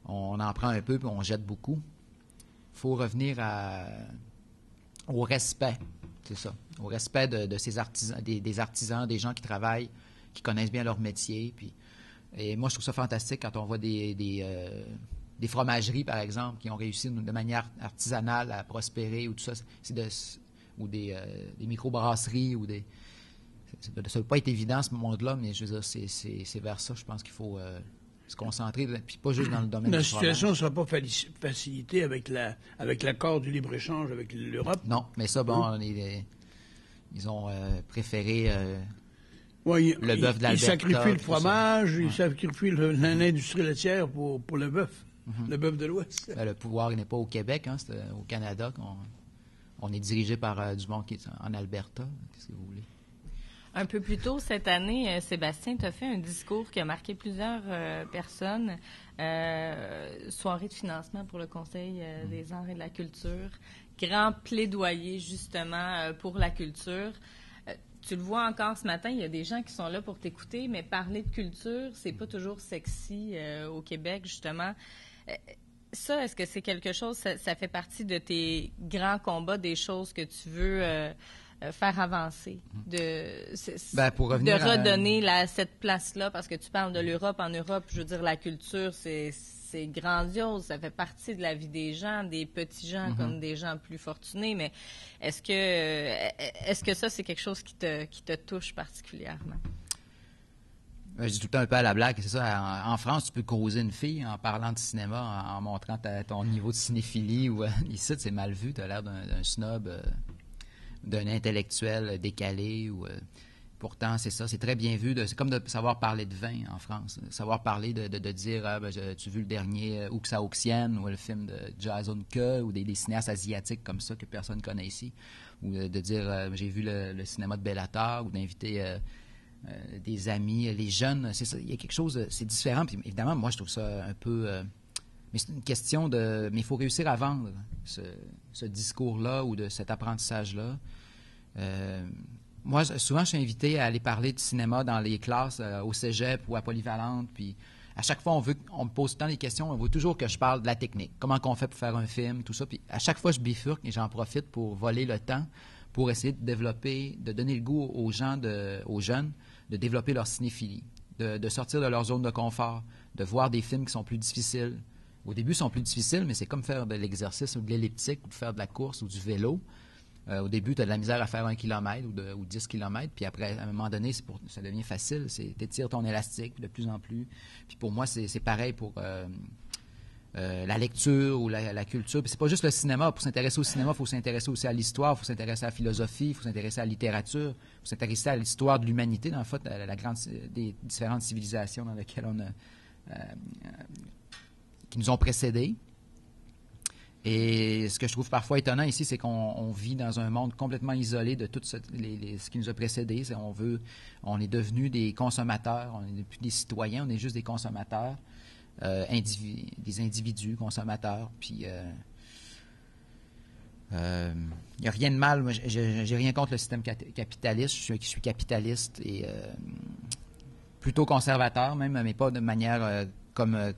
on en prend un peu puis on jette beaucoup. Il faut revenir au respect, c'est ça, au respect de ces artisans, des artisans, des gens qui travaillent, qui connaissent bien leur métier. Et moi, je trouve ça fantastique quand on voit des fromageries, par exemple, qui ont réussi de manière artisanale à prospérer ou tout ça. des microbrasseries ou des... Ça ne peut pas être évident, ce monde-là, mais je veux dire, c'est vers ça, je pense qu'il faut se concentrer, puis pas juste dans le domaine La du situation ne sera pas facilitée avec l'accord du libre-échange avec l'Europe. Non, mais ça, bon, ils ont préféré ouais, le bœuf de l'Alberta. Ils sacrifient le fromage, ouais. Ils sacrifient l'industrie laitière pour le bœuf, le bœuf de l'Ouest. Le pouvoir n'est pas au Québec, hein, c'est au Canada qu'on est dirigé par du monde qui est en Alberta. Qu'est-ce que vous voulez? Un peu plus tôt cette année, Sébastien, tu as fait un discours qui a marqué plusieurs personnes. Soirée de financement pour le Conseil des arts et de la culture. Grand plaidoyer, justement, pour la culture. Tu le vois encore ce matin, il y a des gens qui sont là pour t'écouter, mais parler de culture, c'est pas toujours sexy au Québec, justement. Ça, est-ce que c'est quelque chose, ça fait partie de tes grands combats, des choses que tu veux... faire avancer, pour revenir de redonner cette place-là, parce que tu parles de l'Europe. En Europe, je veux dire, la culture, c'est grandiose, ça fait partie de la vie des gens, des petits gens comme des gens plus fortunés, mais est-ce que ça, c'est quelque chose qui te touche particulièrement? Je dis tout le temps un peu à la blague, c'est ça, en France, tu peux causer une fille en parlant de cinéma, en montrant ton niveau de cinéphilie, ou ici, c'est mal vu, tu as l'air d'un snob... d'un intellectuel décalé. Pourtant, c'est ça, c'est très bien vu. C'est comme de savoir parler de vin en France. Savoir parler de dire tu as vu le dernier Uxaoxian ou le film de Jason Ke ou des cinéastes asiatiques comme ça que personne ne connaît ici. Ou de dire j'ai vu le cinéma de Bellator ou d'inviter des amis. Les jeunes, c'est ça. Il y a quelque chose, c'est différent. Puis évidemment, moi, je trouve ça un peu... mais c'est une question de... Mais il faut réussir à vendre ce discours-là ou de cet apprentissage-là. Moi, souvent, je suis invité à aller parler de cinéma dans les classes au cégep ou à Polyvalente. Puis à chaque fois, on me pose tant des questions. On veut toujours que je parle de la technique. Comment qu'on fait pour faire un film, tout ça. Puis à chaque fois, je bifurque et j'en profite pour voler le temps pour essayer de développer, de donner le goût aux jeunes de développer leur cinéphilie, de sortir de leur zone de confort, de voir des films qui sont plus difficiles. Au début, ils sont plus difficiles, mais c'est comme faire de l'exercice ou de l'elliptique ou de faire de la course ou du vélo. Au début, tu as de la misère à faire 1 kilomètre ou 10 kilomètres, puis après, à un moment donné, ça devient facile. Tu étires ton élastique de plus en plus. Puis pour moi, c'est pareil pour la lecture ou la culture. Puis c'est pas juste le cinéma. Pour s'intéresser au cinéma, il faut s'intéresser aussi à l'histoire, il faut s'intéresser à la philosophie, il faut s'intéresser à la littérature, il faut s'intéresser à l'histoire de l'humanité, dans le fait, des différentes civilisations dans lesquelles qui nous ont précédés. Et ce que je trouve parfois étonnant ici, c'est qu'on vit dans un monde complètement isolé de tout ce qui nous a précédés. On est devenus des consommateurs, on n'est plus des citoyens, on est juste des consommateurs, des individus consommateurs. Puis, il n'y a rien de mal. Moi, j'ai rien contre le système capitaliste. Je suis capitaliste et plutôt conservateur même, mais pas de manière comme...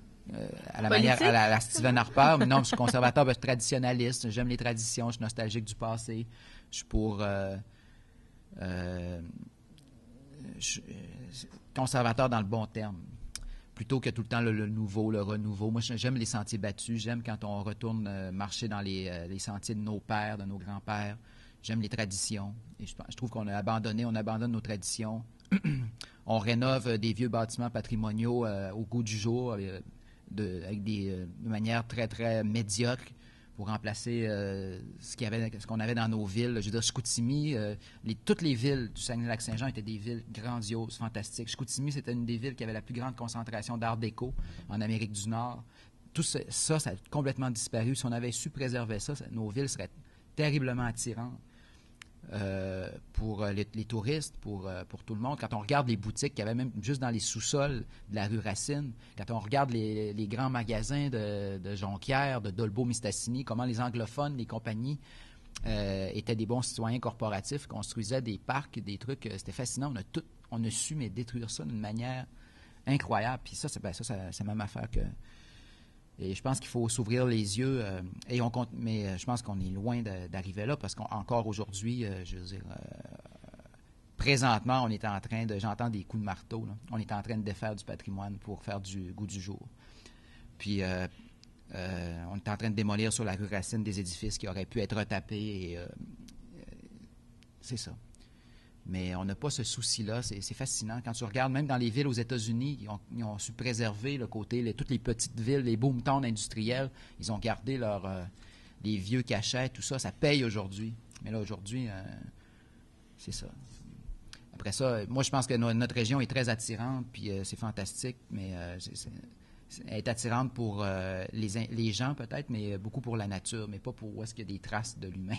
à la manière à la Stephen Harper, mais non, je suis conservateur, je suis traditionnaliste, j'aime les traditions, je suis nostalgique du passé, je suis pour conservateur dans le bon terme, plutôt que tout le temps le nouveau, le renouveau. Moi, j'aime les sentiers battus, j'aime quand on retourne marcher dans les sentiers de nos pères, de nos grands-pères, j'aime les traditions, et je trouve on abandonne nos traditions, on rénove des vieux bâtiments patrimoniaux au goût du jour, avec de manière très, très médiocre pour remplacer ce qu'on avait dans nos villes. Je veux dire, Chicoutimi, toutes les villes du Saguenay-Lac-Saint-Jean étaient des villes grandioses, fantastiques. Chicoutimi, c'était une des villes qui avait la plus grande concentration d'art déco en Amérique du Nord. Tout ça, ça a complètement disparu. Si on avait su préserver ça, nos villes seraient terriblement attirantes. Pour les touristes, pour tout le monde. Quand on regarde les boutiques qu'il y avait même juste dans les sous-sols de la rue Racine, quand on regarde les grands magasins de Jonquière, de Dolbeau-Mistassini, comment les anglophones, les compagnies étaient des bons citoyens corporatifs, construisaient des parcs, des trucs, c'était fascinant. On a su détruire ça d'une manière incroyable. Puis ça, c'est même affaire que... Et je pense qu'il faut s'ouvrir les yeux. Mais je pense qu'on est loin d'arriver là parce qu'encore aujourd'hui, je veux dire, présentement, on est en train de... J'entends des coups de marteau. Là. On est en train de défaire du patrimoine pour faire du goût du jour. Puis, on est en train de démolir sur la rue Racine des édifices qui auraient pu être retapés. Et, C'est ça. Mais on n'a pas ce souci-là. C'est fascinant. Quand tu regardes, même dans les villes aux États-Unis, ils ont su préserver le côté, toutes les petites villes, les boom-towns industriels. Ils ont gardé les vieux cachets, tout ça. Ça paye aujourd'hui. Mais là, aujourd'hui, c'est ça. Après ça, moi, je pense que notre région est très attirante, puis c'est fantastique, mais elle est attirante pour les gens, peut-être, mais beaucoup pour la nature, mais pas pour où est-ce qu'il y a des traces de l'humain.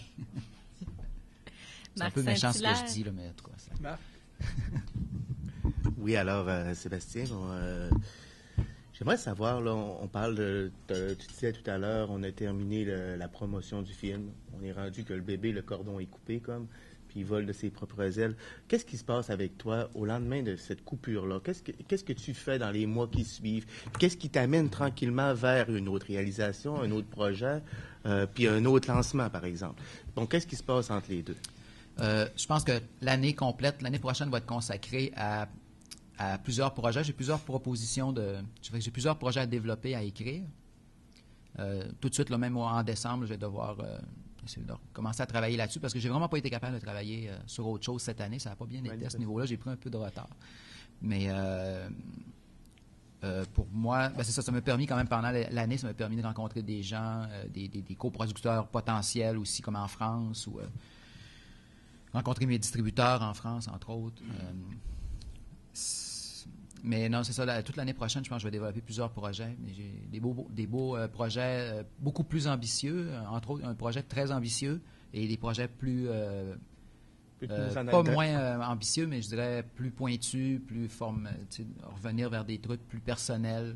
C'est un peu méchant ce que je dis, là, mais en tout cas. Ça... Oui, alors, Sébastien, j'aimerais savoir, là, on parle tu disais tout à l'heure, on a terminé la promotion du film. On est rendu que le bébé, le cordon est coupé, puis il vole de ses propres ailes. Qu'est-ce qui se passe avec toi au lendemain de cette coupure-là? Qu'est-ce que tu fais dans les mois qui suivent? Qu'est-ce qui t'amène tranquillement vers une autre réalisation, un autre projet, puis un autre lancement, par exemple? Bon, qu'est-ce qui se passe entre les deux? Je pense que l'année prochaine va être consacrée à plusieurs projets. J'ai plusieurs propositions j'ai plusieurs projets à développer, à écrire. Tout de suite, là, même en décembre, je vais devoir essayer de commencer à travailler là-dessus parce que j'ai vraiment pas été capable de travailler sur autre chose cette année. Ça n'a pas bien été à ce niveau-là. J'ai pris un peu de retard. Mais pour moi, c'est ça. Ça m'a permis quand même pendant l'année, ça m'a permis de rencontrer des gens, des coproducteurs potentiels aussi, comme en France ou rencontrer mes distributeurs en France, entre autres. Mais non, c'est ça. Toute l'année prochaine, je pense que je vais développer plusieurs projets. Mais j'ai des beaux projets beaucoup plus ambitieux, entre autres un projet très ambitieux et des projets pas moins ambitieux, mais je dirais plus pointus, revenir vers des trucs plus personnels.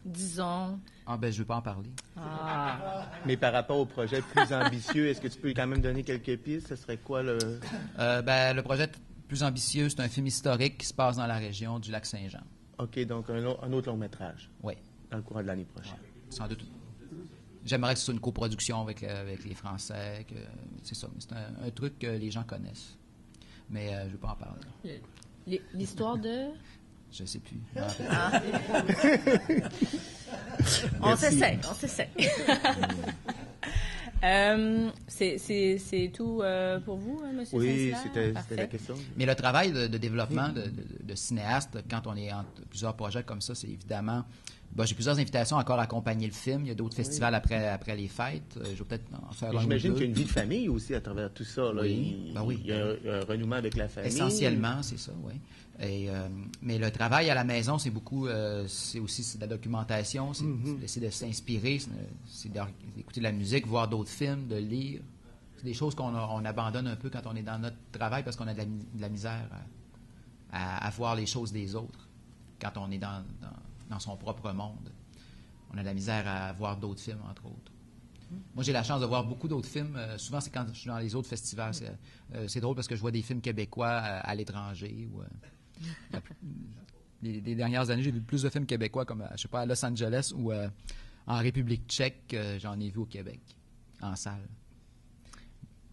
Disons. Je ne veux pas en parler. Mais par rapport au projet plus ambitieux, est-ce que tu peux quand même donner quelques pistes? Ce serait quoi le... le projet plus ambitieux, c'est un film historique qui se passe dans la région du Lac-Saint-Jean. OK, donc un autre long-métrage. Oui. Dans le courant de l'année prochaine. Ouais, sans doute. J'aimerais que ce soit une coproduction avec les Français. C'est ça. C'est un truc que les gens connaissent. Mais je ne veux pas en parler. L'histoire de... Je ne sais plus. On s'essaie. C'est tout pour vous, M. Saint-Hilaire? Oui, c'était la question. Mais le travail de développement de cinéaste, quand on est entre plusieurs projets comme ça, c'est évidemment... j'ai plusieurs invitations encore à accompagner le film. Il y a d'autres festivals après les fêtes. Je vais peut-être en faire un ou deux. J'imagine qu'il y a une vie de famille aussi à travers tout ça. Là. Oui. Il y a un renouement avec la famille. Essentiellement, c'est ça, oui. Mais le travail à la maison, c'est beaucoup, c'est aussi de la documentation, c'est d'essayer de s'inspirer, c'est d'écouter de la musique, voir d'autres films, de lire. C'est des choses qu'on abandonne un peu quand on est dans notre travail parce qu'on a de la misère à voir les choses des autres quand on est dans son propre monde. On a de la misère à voir d'autres films, entre autres. Moi, j'ai la chance de voir beaucoup d'autres films. Souvent, c'est quand je suis dans les autres festivals. C'est drôle parce que je vois des films québécois à l'étranger. Les dernières années, j'ai vu plus de films québécois comme, je sais pas, à Los Angeles ou en République tchèque. J'en ai vu au Québec, en salle.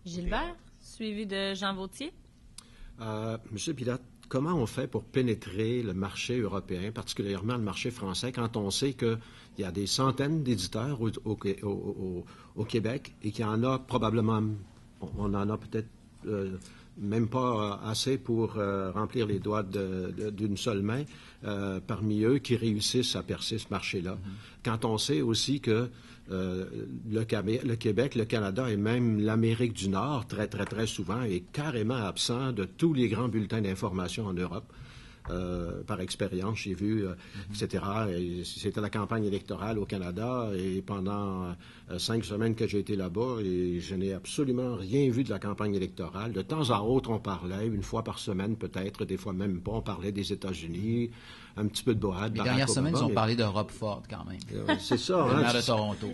Gilbert, suivi de Jean Vauthier. Monsieur Pilote, comment on fait pour pénétrer le marché européen, particulièrement le marché français, quand on sait qu'il y a des centaines d'éditeurs au Québec et qu'il y en a probablement, on en a peut-être même pas assez pour remplir les doigts d'une seule main parmi eux qui réussissent à percer ce marché-là. Quand on sait aussi que le Québec, le Canada et même l'Amérique du Nord, très, très, très souvent, est carrément absent de tous les grands bulletins d'information en Europe. Par expérience, j'ai vu, etc. C'était la campagne électorale au Canada et pendant 5 semaines que j'ai été là-bas et je n'ai absolument rien vu de la campagne électorale. De temps à autre, on parlait, une fois par semaine peut-être, des fois même pas, on parlait des États-Unis, un petit peu de Boad. Les dernières semaines, ils ont parlé de Rob Ford quand même. C'est ça. Le maire de Toronto.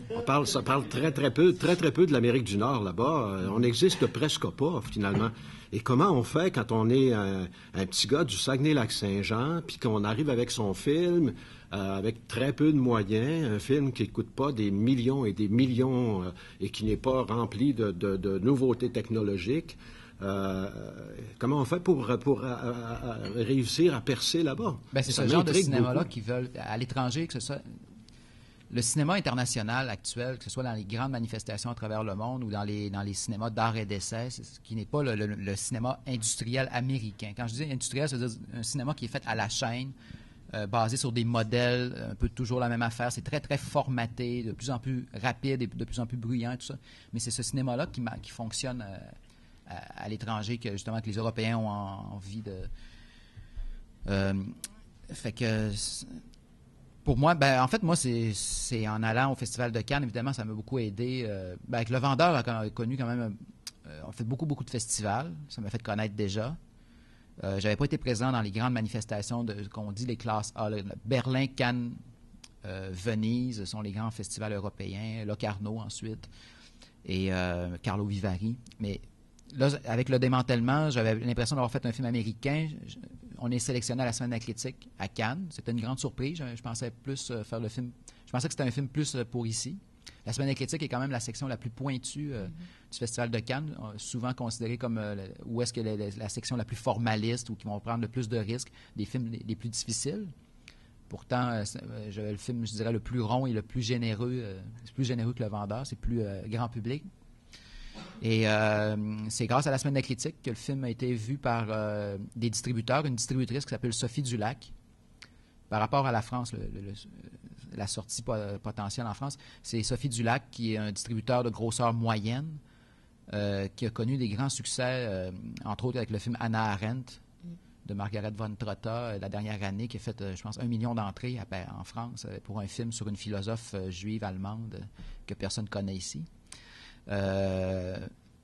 Ça parle très, très peu de l'Amérique du Nord là-bas. On n'existe presque pas, finalement. Et comment on fait quand on est un petit gars du Saguenay-Lac-Saint-Jean, puis qu'on arrive avec son film, avec très peu de moyens, un film qui ne coûte pas des millions et des millions et qui n'est pas rempli de nouveautés technologiques, comment on fait pour réussir à percer là-bas? C'est ce genre de cinéma-là qui veulent, à l'étranger, que ce soit... le cinéma international actuel, que ce soit dans les grandes manifestations à travers le monde ou dans les cinémas d'art et d'essai, ce qui n'est pas le cinéma industriel américain. Quand je dis industriel, ça veut dire un cinéma qui est fait à la chaîne, basé sur des modèles, un peu toujours la même affaire. C'est très, très formaté, de plus en plus rapide et de plus en plus bruyant, tout ça. Mais c'est ce cinéma-là qui fonctionne à l'étranger, que justement que les Européens ont envie de... fait que... Pour moi, en fait, moi, c'est en allant au Festival de Cannes, évidemment, ça m'a beaucoup aidé. Avec Le Vendeur, a connu quand même... on fait beaucoup, beaucoup de festivals. Ça m'a fait connaître déjà. J'avais pas été présent dans les grandes manifestations qu'on dit les classes A. Berlin, Cannes, Venise sont les grands festivals européens. Locarno, ensuite. Et Carlo Vivari. Mais là, avec le démantèlement, j'avais l'impression d'avoir fait un film américain. On est sélectionné à la Semaine de la critique à Cannes. C'était une grande surprise. Je pensais plus faire le film. Je pensais que c'était un film plus pour ici. La Semaine de la critique est quand même la section la plus pointue du Festival de Cannes, souvent considérée comme où est-ce que la section la plus formaliste ou qui vont prendre le plus de risques, des films les plus difficiles. Pourtant, j'avais le film, je dirais, le plus rond et le plus généreux. C'est plus généreux que Le Vendeur. C'est plus grand public. Et c'est grâce à la Semaine de la critique que le film a été vu par des distributeurs, une distributrice qui s'appelle Sophie Dulac. Par rapport à la France, la sortie potentielle en France, c'est Sophie Dulac qui est un distributeur de grosseur moyenne qui a connu des grands succès, entre autres avec le film Hannah Arendt de Margaret von Trotta la dernière année, qui a fait, je pense, 1 million d'entrées en France pour un film sur une philosophe juive allemande que personne ne connaît ici.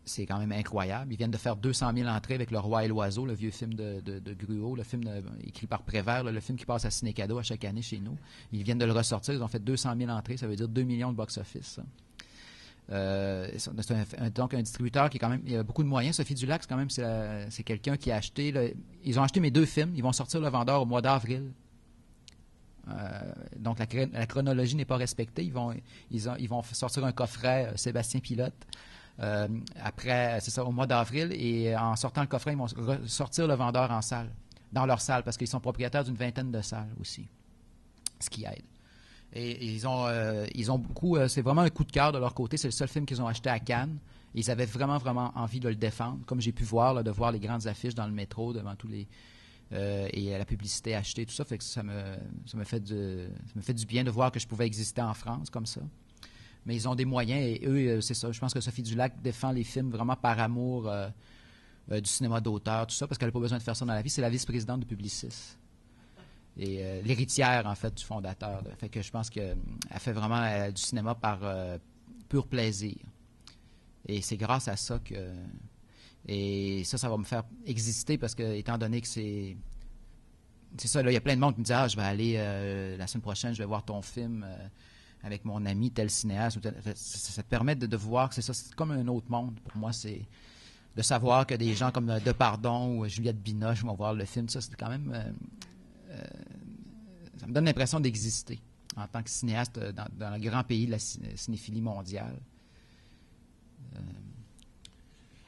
C'est quand même incroyable. Ils viennent de faire 200 000 entrées avec Le Roi et l'Oiseau, le vieux film de Gruau, le film écrit par Prévert, le film qui passe à Ciné-Cadeau à chaque année chez nous. Ils viennent de le ressortir. Ils ont fait 200 000 entrées. Ça veut dire 2 millions de box-office. C'est donc un distributeur qui, quand même, il a beaucoup de moyens. Sophie Dulac, quand même, c'est quelqu'un qui a acheté... ils ont acheté mes 2 films. Ils vont sortir Le Vendeur au mois d'avril. Donc, la chronologie n'est pas respectée. Ils vont sortir un coffret Sébastien Pilote après, c'est ça, au mois d'avril. Et en sortant le coffret, ils vont sortir Le Vendeur en salle, dans leur salle, parce qu'ils sont propriétaires d'une 20aine de salles aussi, ce qui aide. Et ils ont beaucoup... c'est vraiment un coup de cœur de leur côté. C'est le seul film qu'ils ont acheté à Cannes. Et ils avaient vraiment, vraiment envie de le défendre. Comme j'ai pu voir, de voir les grandes affiches dans le métro, devant tous les... et la publicité achetée, tout ça, fait que ça me fait du bien de voir que je pouvais exister en France comme ça. Mais ils ont des moyens et eux, c'est ça. Je pense que Sophie Dulac défend les films vraiment par amour du cinéma d'auteur, tout ça, parce qu'elle n'a pas besoin de faire ça dans la vie. C'est la vice-présidente de Publicis. Et l'héritière, en fait, du fondateur. Fait que je pense qu'elle fait vraiment du cinéma par pur plaisir. Et c'est grâce à ça que... Et ça va me faire exister parce que, étant donné que c'est ça, là, il y a plein de monde qui me dit « Ah, je vais aller la semaine prochaine, je vais voir ton film avec mon ami, tel cinéaste. » Ça te permet de voir que c'est ça, c'est comme un autre monde. Pour moi, c'est de savoir que des gens comme Depardon ou Juliette Binoche vont voir le film. Ça, c'est quand même... ça me donne l'impression d'exister en tant que cinéaste dans le grand pays de la cinéphilie mondiale.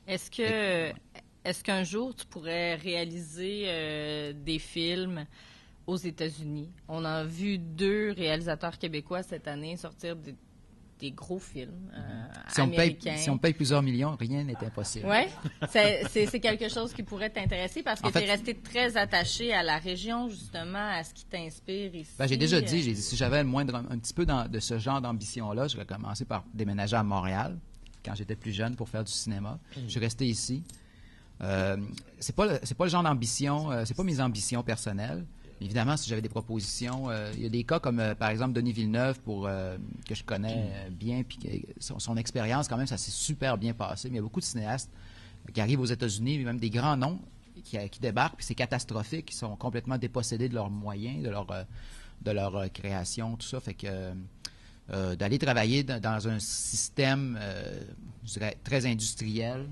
Est-ce qu'un jour tu pourrais réaliser des films aux États-Unis? On a vu 2 réalisateurs québécois cette année sortir des gros films américains. Si on paye plusieurs millions, rien n'est impossible. Oui, c'est quelque chose qui pourrait t'intéresser parce que tu es resté très attaché à la région, justement, à ce qui t'inspire ici. J'ai déjà dit, si j'avais un petit peu de ce genre d'ambition-là, j'aurais commencé par déménager à Montréal quand j'étais plus jeune pour faire du cinéma. Je suis resté ici. C'est pas le genre d'ambition, c'est pas mes ambitions personnelles. Évidemment, si j'avais des propositions, il y a des cas comme, par exemple, Denis Villeneuve, que je connais bien, puis son expérience, quand même, ça s'est super bien passé. Mais il y a beaucoup de cinéastes qui arrivent aux États-Unis, même des grands noms, qui débarquent, puis c'est catastrophique, qui sont complètement dépossédés de leurs moyens, de leur création, tout ça. Fait que d'aller travailler dans un système, je dirais, très industriel,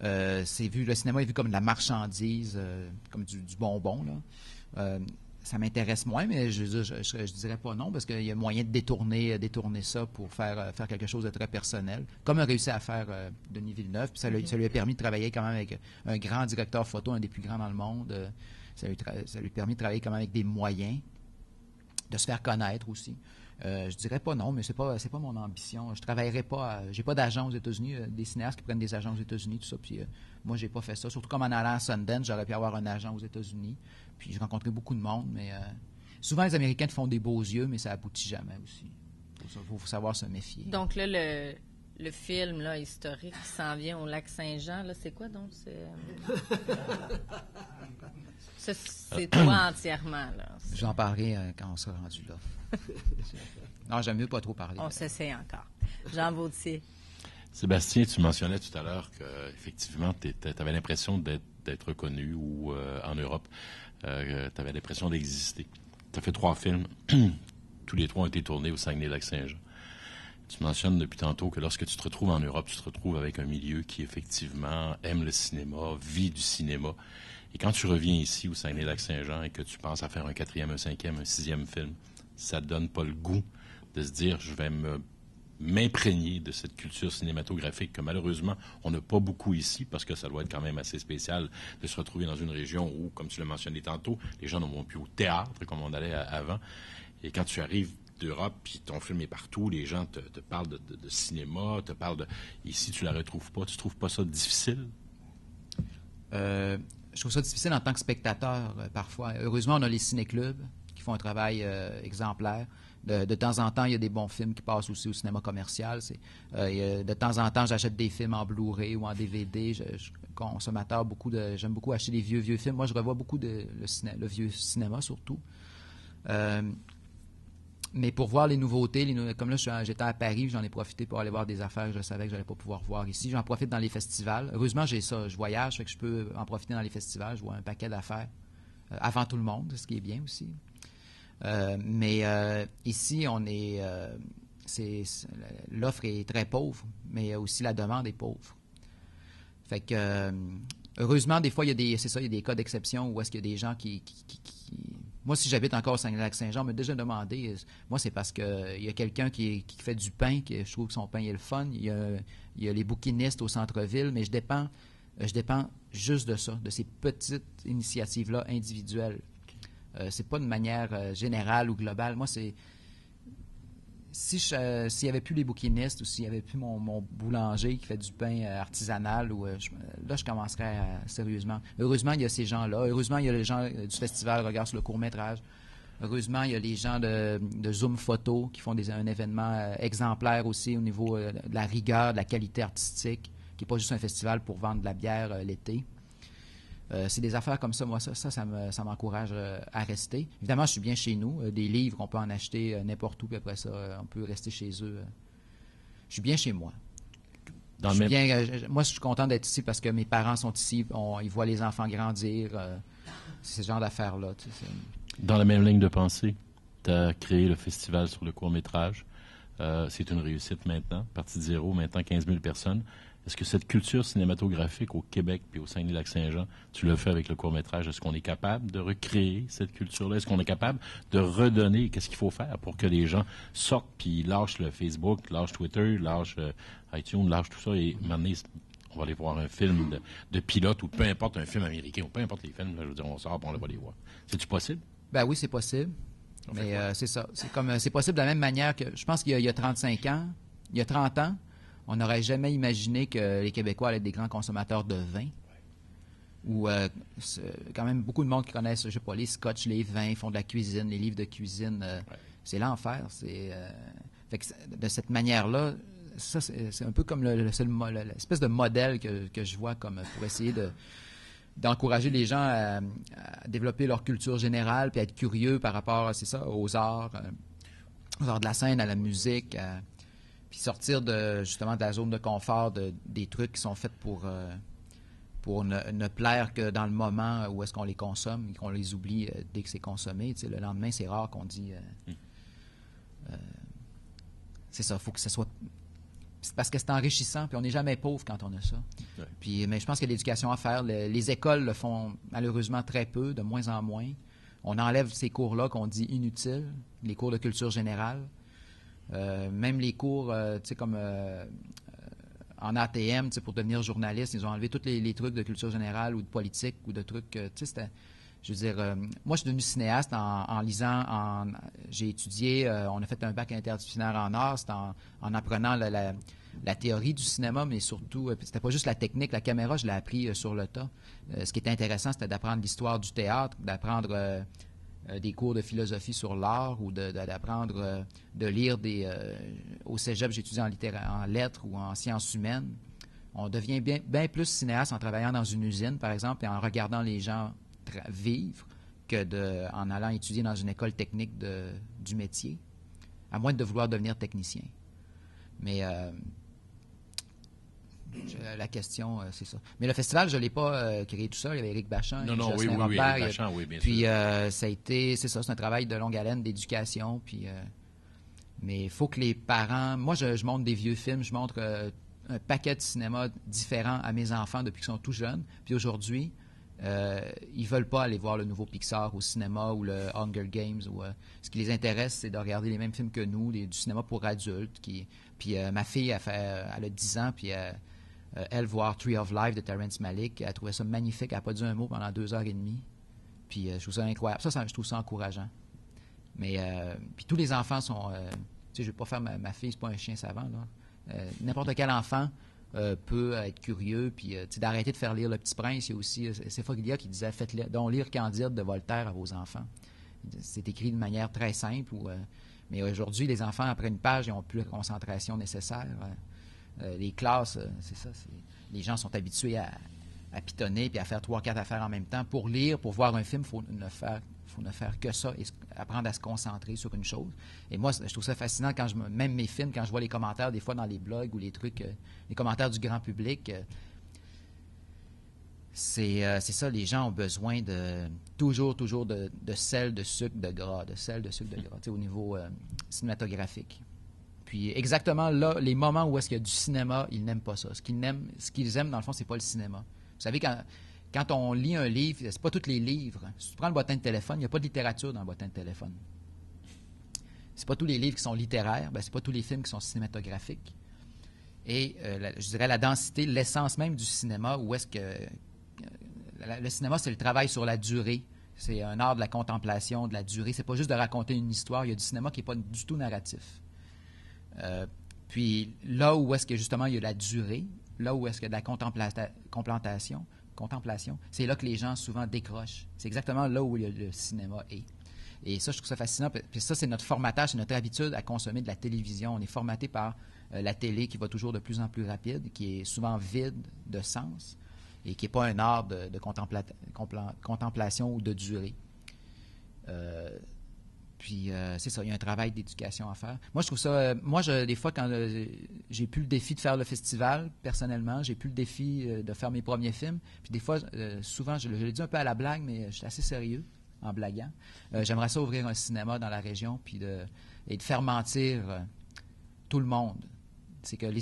le cinéma est vu comme de la marchandise, comme du bonbon, là. Ça m'intéresse moins, mais je dirais pas non, parce qu'il y a moyen de détourner ça pour faire quelque chose de très personnel, comme a réussi à faire Denis Villeneuve. Puis ça lui a permis de travailler quand même avec un grand directeur photo, un des plus grands dans le monde. Ça lui a permis de travailler quand même avec des moyens, de se faire connaître aussi. Je dirais pas non, mais c'est pas mon ambition. Je travaillerai pas, j'ai pas d'agent aux États-Unis, des cinéastes qui prennent des agents aux États-Unis, tout ça. Puis moi, j'ai pas fait ça. Surtout comme en allant à Sundance, j'aurais pu avoir un agent aux États-Unis. Puis j'ai rencontré beaucoup de monde, mais souvent les Américains te font des beaux yeux, mais ça aboutit jamais aussi. Faut savoir se méfier. Donc là, le film là, historique qui s'en vient au lac Saint-Jean, là, c'est quoi donc? C'est toi entièrement, là. J'en parlerai quand on sera rendu là. Non, j'aime mieux pas trop parler. On s'essaie encore. Jean Vautier. Sébastien, tu mentionnais tout à l'heure qu'effectivement, tu avais l'impression d'être reconnu ou en Europe, tu avais l'impression d'exister. Tu as fait 3 films. Tous les 3 ont été tournés au Saguenay-Lac-Saint-Jean. Tu mentionnes depuis tantôt que lorsque tu te retrouves en Europe, tu te retrouves avec un milieu qui, effectivement, aime le cinéma, vit du cinéma. Et quand tu reviens ici, au Saguenay-Lac-Saint-Jean, et que tu penses à faire un 4e, un 5e, un 6e film, ça ne donne pas le goût de se dire, je vais m'imprégner de cette culture cinématographique que, malheureusement, on n'a pas beaucoup ici, parce que ça doit être quand même assez spécial de se retrouver dans une région où, comme tu l'as mentionné tantôt, les gens ne vont plus au théâtre comme on allait avant. Et quand tu arrives d'Europe, puis ton film est partout, les gens te parlent de cinéma, te parlent de... Ici, tu la retrouves pas. Tu trouves pas ça difficile? Je trouve ça difficile en tant que spectateur, parfois. Heureusement, on a les ciné-clubs qui font un travail exemplaire. De temps en temps, il y a des bons films qui passent aussi au cinéma commercial. De temps en temps, j'achète des films en Blu-ray ou en DVD. Je suis consommateur, j'aime beaucoup acheter des vieux films. Moi, je revois beaucoup le vieux cinéma, surtout. Mais pour voir les nouveautés, comme là, j'étais à Paris, j'en ai profité pour aller voir des affaires que je savais que je n'allais pas pouvoir voir ici. J'en profite dans les festivals. Heureusement, j'ai ça. Je voyage, fait que je peux en profiter dans les festivals. Je vois un paquet d'affaires avant tout le monde, ce qui est bien aussi. Mais ici, l'offre est très pauvre, mais aussi la demande est pauvre. Fait que, heureusement, des fois, il y a des cas d'exception où est-ce qu'il y a des gens qui... Moi, si j'habite encore au Saguenay-Lac-Saint-Jean, on m'a déjà demandé, moi, c'est parce qu'il y a quelqu'un qui fait du pain, que je trouve que son pain est le fun. Il y a les bouquinistes au centre-ville, mais je dépends juste de ça, de ces petites initiatives-là individuelles. C'est pas de manière générale ou globale. Moi, c'est... S'il n'y avait plus les bouquinistes ou s'il n'y avait plus mon boulanger qui fait du pain artisanal, là, je commencerais sérieusement. Heureusement, il y a ces gens-là. Heureusement, il y a les gens du festival Regard sur le court-métrage. Heureusement, il y a les gens de Zoom Photo qui font un événement exemplaire aussi au niveau de la rigueur, de la qualité artistique, qui n'est pas juste un festival pour vendre de la bière l'été. C'est des affaires comme ça. Moi, ça m'encourage à rester. Évidemment, je suis bien chez nous. Des livres, on peut en acheter n'importe où, puis après ça, on peut rester chez eux. Je suis bien chez moi. Moi, je suis content d'être ici parce que mes parents sont ici. Ils voient les enfants grandir. C'est ce genre d'affaires-là. Dans la même ligne de pensée, tu as créé le festival sur le court-métrage. C'est une réussite maintenant. Partie de zéro, maintenant 15 000 personnes. Est-ce que cette culture cinématographique au Québec puis au Saguenay-Lac-Saint-Jean, tu le fais avec le court-métrage? Est-ce qu'on est capable de recréer cette culture-là? Est-ce qu'on est capable de redonner? Qu'est-ce qu'il faut faire pour que les gens sortent puis lâchent le Facebook, lâchent Twitter, lâchent iTunes, lâchent tout ça et maintenant, on va aller voir un film de pilote ou peu importe un film américain ou peu importe les films, je veux dire, on sort et on va les voir. C'est-tu possible? Ben oui, c'est possible. Mais c'est ça. C'est possible de la même manière que, je pense qu'il y a 35 ans, il y a 30 ans, on n'aurait jamais imaginé que les Québécois allaient être des grands consommateurs de vin. Ou quand même beaucoup de monde qui connaissent, je sais pas, les scotch, les vins, font de la cuisine, les livres de cuisine. C'est l'enfer. Fait que de cette manière-là, ça, c'est un peu comme l'espèce de modèle que je vois comme pour essayer d'encourager les gens à développer leur culture générale puis à être curieux par rapport, c'est ça, aux arts de la scène, à la musique, puis sortir justement de la zone de confort des trucs qui sont faits pour ne plaire que dans le moment où est-ce qu'on les consomme et qu'on les oublie dès que c'est consommé. Tu sais, le lendemain, c'est rare qu'on dit... c'est ça, il faut que ça soit... C'est parce que c'est enrichissant, puis on n'est jamais pauvre quand on a ça. Ouais. Mais je pense qu'il y a de l'éducation à faire. Les écoles le font malheureusement très peu, de moins en moins. On enlève ces cours-là qu'on dit inutiles, les cours de culture générale. Même les cours, tu sais, comme en ATM, tu sais, pour devenir journaliste, ils ont enlevé tous les trucs de culture générale ou de politique ou de trucs, tu sais, je veux dire, moi, je suis devenu cinéaste en lisant, j'ai étudié, on a fait un bac interdisciplinaire en arts, c'est en apprenant la théorie du cinéma, mais surtout, c'était pas juste la technique, la caméra, je l'ai appris sur le tas. Ce qui était intéressant, c'était d'apprendre l'histoire du théâtre, d'apprendre des cours de philosophie sur l'art ou d'apprendre de lire au cégep, j'ai étudié en lettres ou en sciences humaines. On devient bien plus cinéaste en travaillant dans une usine, par exemple, et en regardant les gens vivre que en allant étudier dans une école technique du métier, à moins de vouloir devenir technicien. Mais la question, c'est ça. Mais le festival, je ne l'ai pas créé tout seul. Il y avait Éric Bachand, oui, Robert. Éric Bachand, oui, bien puis, sûr. ça a été, c'est ça, c'est un travail de longue haleine, d'éducation. Puis, mais il faut que les parents... Moi, je montre des vieux films, je montre un paquet de cinéma différents à mes enfants depuis qu'ils sont tout jeunes. Puis aujourd'hui, ils ne veulent pas aller voir le nouveau Pixar au cinéma ou le Hunger Games. Ce qui les intéresse, c'est de regarder les mêmes films que nous, du cinéma pour adultes. Puis ma fille, elle a 10 ans, puis elle, voir Tree of Life de Terrence Malick, elle trouvait ça magnifique. Elle n'a pas dit un mot pendant 2h30. Puis je trouve ça incroyable. Je trouve ça encourageant. Mais puis tous les enfants sont... je ne vais pas faire ma fille, c'est pas un chien savant, là. N'importe quel enfant peut être curieux, puis d'arrêter de faire lire Le Petit Prince. Il y a aussi Sefoglia qui disait « Faites donc lire Candide de Voltaire à vos enfants ». C'est écrit de manière très simple. Mais aujourd'hui, les enfants, après une page, ils n'ont plus la concentration nécessaire. Les classes, c'est ça. Les gens sont habitués à pitonner puis à faire 3-4 affaires en même temps. Pour lire, pour voir un film, il faut ne faire que ça et apprendre à se concentrer sur une chose. Et moi, je trouve ça fascinant même mes films, quand je vois les commentaires des fois dans les blogs ou les trucs, les commentaires du grand public, c'est ça, les gens ont besoin de toujours de sel, de sucre, de gras, au niveau cinématographique. Puis exactement là, les moments où est-ce qu'il y a du cinéma, ils n'aiment pas ça. Ce qu'ils aiment, dans le fond, c'est pas le cinéma. Vous savez, quand on lit un livre, c'est pas tous les livres. Si tu prends le bottin de téléphone, il n'y a pas de littérature dans le bottin de téléphone. C'est pas tous les livres qui sont littéraires, c'est pas tous les films qui sont cinématographiques. Et je dirais la densité, l'essence même du cinéma, où est-ce que... le cinéma, c'est le travail sur la durée. C'est un art de la contemplation, de la durée. C'est pas juste de raconter une histoire. Il y a du cinéma qui n'est pas du tout narratif. Puis là où est-ce que justement il y a la durée, là où est-ce qu'il y a de la contemplation, c'est là que les gens souvent décrochent. C'est exactement là où le cinéma est. Et ça, je trouve ça fascinant. Puis ça, c'est notre formatage, c'est notre habitude à consommer de la télévision. On est formaté par la télé qui va toujours de plus en plus rapide, qui est souvent vide de sens et qui n'est pas un art de contemplation ou de durée. Puis c'est ça, il y a un travail d'éducation à faire. Moi, je trouve ça... des fois, quand j'ai plus le défi de faire le festival, personnellement, j'ai plus le défi de faire mes premiers films. Puis des fois, souvent, je l'ai dit un peu à la blague, mais je suis assez sérieux en blaguant. J'aimerais ça ouvrir un cinéma dans la région et de faire mentir tout le monde. C'est que les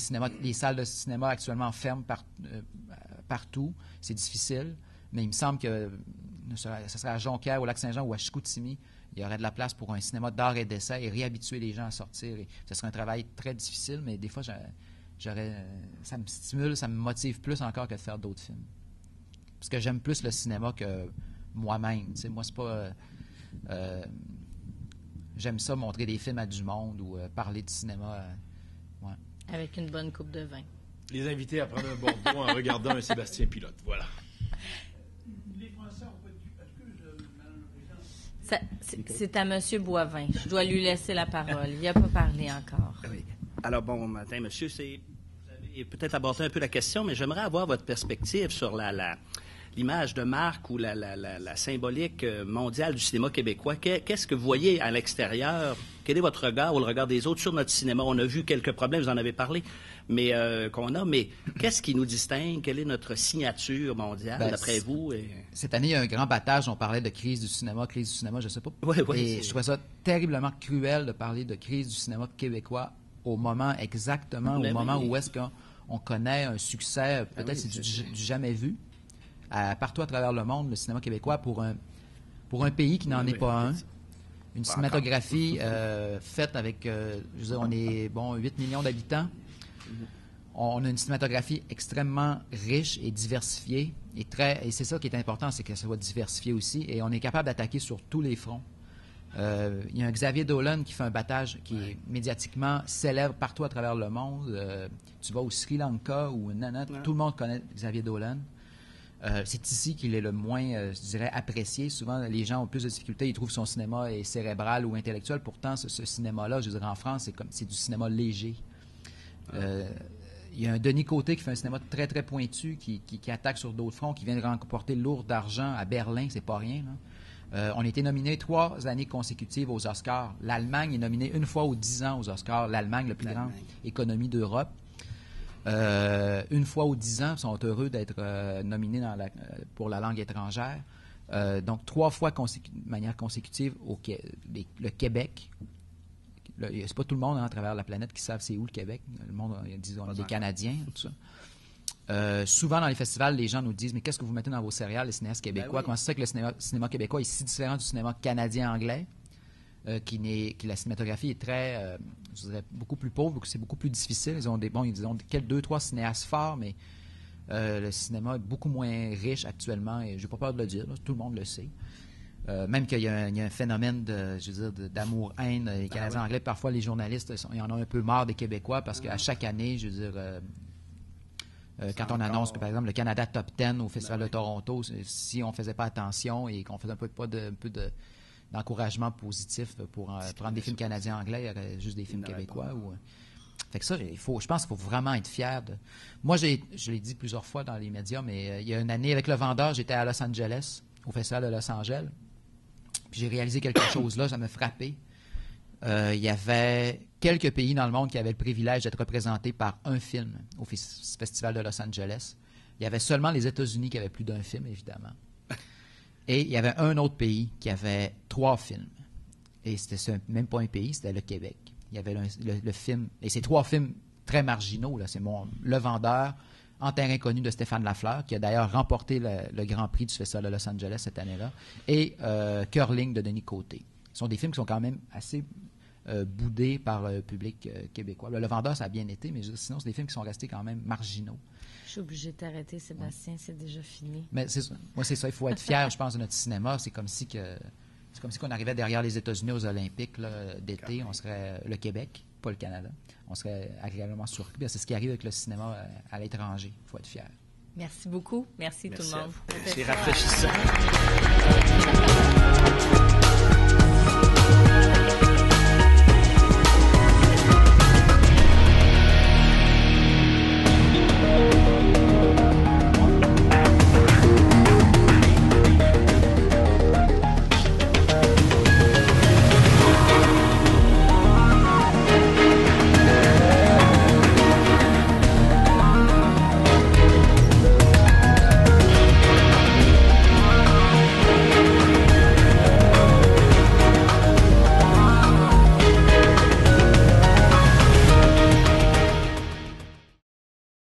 salles de cinéma actuellement ferment partout. C'est difficile, mais il me semble que ce serait à Jonquière, au Lac-Saint-Jean ou à Chicoutimi, il y aurait de la place pour un cinéma d'art et d'essai et réhabituer les gens à sortir. Et ce serait un travail très difficile, mais des fois, ça me stimule, ça me motive plus encore que de faire d'autres films. Parce que j'aime plus le cinéma que moi-même. Tu sais, moi, c'est pas... j'aime ça, montrer des films à du monde ou parler de cinéma. Ouais. Avec une bonne coupe de vin. Les inviter à prendre un Bordeaux en regardant un Sébastien Pilote. Voilà. Les Français ont pas dû... C'est à M. Boivin. Je dois lui laisser la parole. Il n'a pas parlé encore. Oui. Alors, bon matin, monsieur. Vous avez peut-être abordé un peu la question, mais j'aimerais avoir votre perspective sur l'image de marque ou la symbolique mondiale du cinéma québécois. Qu'est-ce que vous voyez à l'extérieur? Quel est votre regard ou le regard des autres sur notre cinéma? On a vu quelques problèmes, vous en avez parlé, mais qu'est-ce qui nous distingue? Quelle est notre signature mondiale, d'après vous? Cette année, il y a un grand battage. On parlait de crise du cinéma, je ne sais pas. Oui, et je trouvais ça terriblement cruel de parler de crise du cinéma québécois au moment où est-ce qu'on connaît un succès, peut-être c'est du jamais vu. Partout à travers le monde, le cinéma québécois, pour un pays qui n'en est pas un, une cinématographie faite avec, on est 8 millions d'habitants. on a une cinématographie extrêmement riche et diversifiée. Et c'est ça qui est important, c'est qu'elle soit diversifiée aussi. Et on est capable d'attaquer sur tous les fronts. Il y a un Xavier Dolan qui fait un battage qui est médiatiquement célèbre partout à travers le monde. Tu vas au Sri Lanka ou tout le monde connaît Xavier Dolan. C'est ici qu'il est le moins, je dirais, apprécié. Souvent, les gens ont plus de difficultés. Ils trouvent son cinéma est cérébral ou intellectuel. Pourtant, ce cinéma-là, je dirais, en France, c'est du cinéma léger. Il y a un Denis Côté qui fait un cinéma très, très pointu, qui attaque sur d'autres fronts, qui vient de remporter lourd d'argent à Berlin. C'est pas rien, là. On a été nominés 3 années consécutives aux Oscars. L'Allemagne est nominée une fois aux 10 ans aux Oscars. L'Allemagne, la plus grande économie d'Europe. Une fois aux 10 ans, ils sont heureux d'être nominés pour la langue étrangère. Donc, 3 fois de manière consécutive le Québec. C'est pas tout le monde à travers la planète qui savent c'est où le Québec. Le monde, disons, des Canadiens, tout ça. Souvent, dans les festivals, les gens nous disent « Mais qu'est-ce que vous mettez dans vos céréales, les cinéastes québécois? Comment c'est que le cinéma québécois est si différent du cinéma canadien-anglais? La cinématographie est très, je dirais, beaucoup plus pauvre, c'est beaucoup plus difficile. Ils ont 2-3 cinéastes forts, mais le cinéma est beaucoup moins riche actuellement, et je n'ai pas peur de le dire, là, tout le monde le sait. Même qu'il y a un phénomène d'amour-haine. Les Canadiens anglais, parfois, les journalistes, ils en ont un peu marre des Québécois parce qu'à chaque année, je veux dire... quand on annonce que, par exemple, le Canada Top 10 au Festival de Toronto, si on ne faisait pas attention et qu'on faisait un peu d'encouragement positif pour prendre des films canadiens-anglais, il y aurait juste des films québécois. Fait que ça, je pense qu'il faut vraiment être fier de... Moi, je l'ai dit plusieurs fois dans les médias, mais il y a une année, avec Le Vendeur, j'étais à Los Angeles, au Festival de Los Angeles. Puis j'ai réalisé quelque chose là, ça m'a frappé. Il y avait quelques pays dans le monde qui avaient le privilège d'être représentés par un film au Festival de Los Angeles. Il y avait seulement les États-Unis qui avaient plus d'un film, évidemment. Et il y avait un autre pays qui avait 3 films. Et c'était même pas un pays, c'était le Québec. Il y avait le film, et c'est 3 films très marginaux, là. C'est Le Vendeur, En terrain connu de Stéphane Lafleur, qui a d'ailleurs remporté le Grand Prix du Festival de Los Angeles cette année-là, et Curling de Denis Côté. Ce sont des films qui sont quand même assez boudés par le public québécois. Le Vendeur, ça a bien été, mais sinon, c'est des films qui sont restés quand même marginaux. Je suis obligée de t'arrêter, Sébastien, c'est déjà fini. Mais c'est ça. Moi, c'est ça. Il faut être fier, je pense, de notre cinéma. C'est comme si on arrivait derrière les États-Unis aux Olympiques d'été. On serait le Québec, pas le Canada. On serait agréablement surpris. C'est ce qui arrive avec le cinéma à l'étranger. Il faut être fier. Merci beaucoup. Merci tout le monde. C'est rafraîchissant.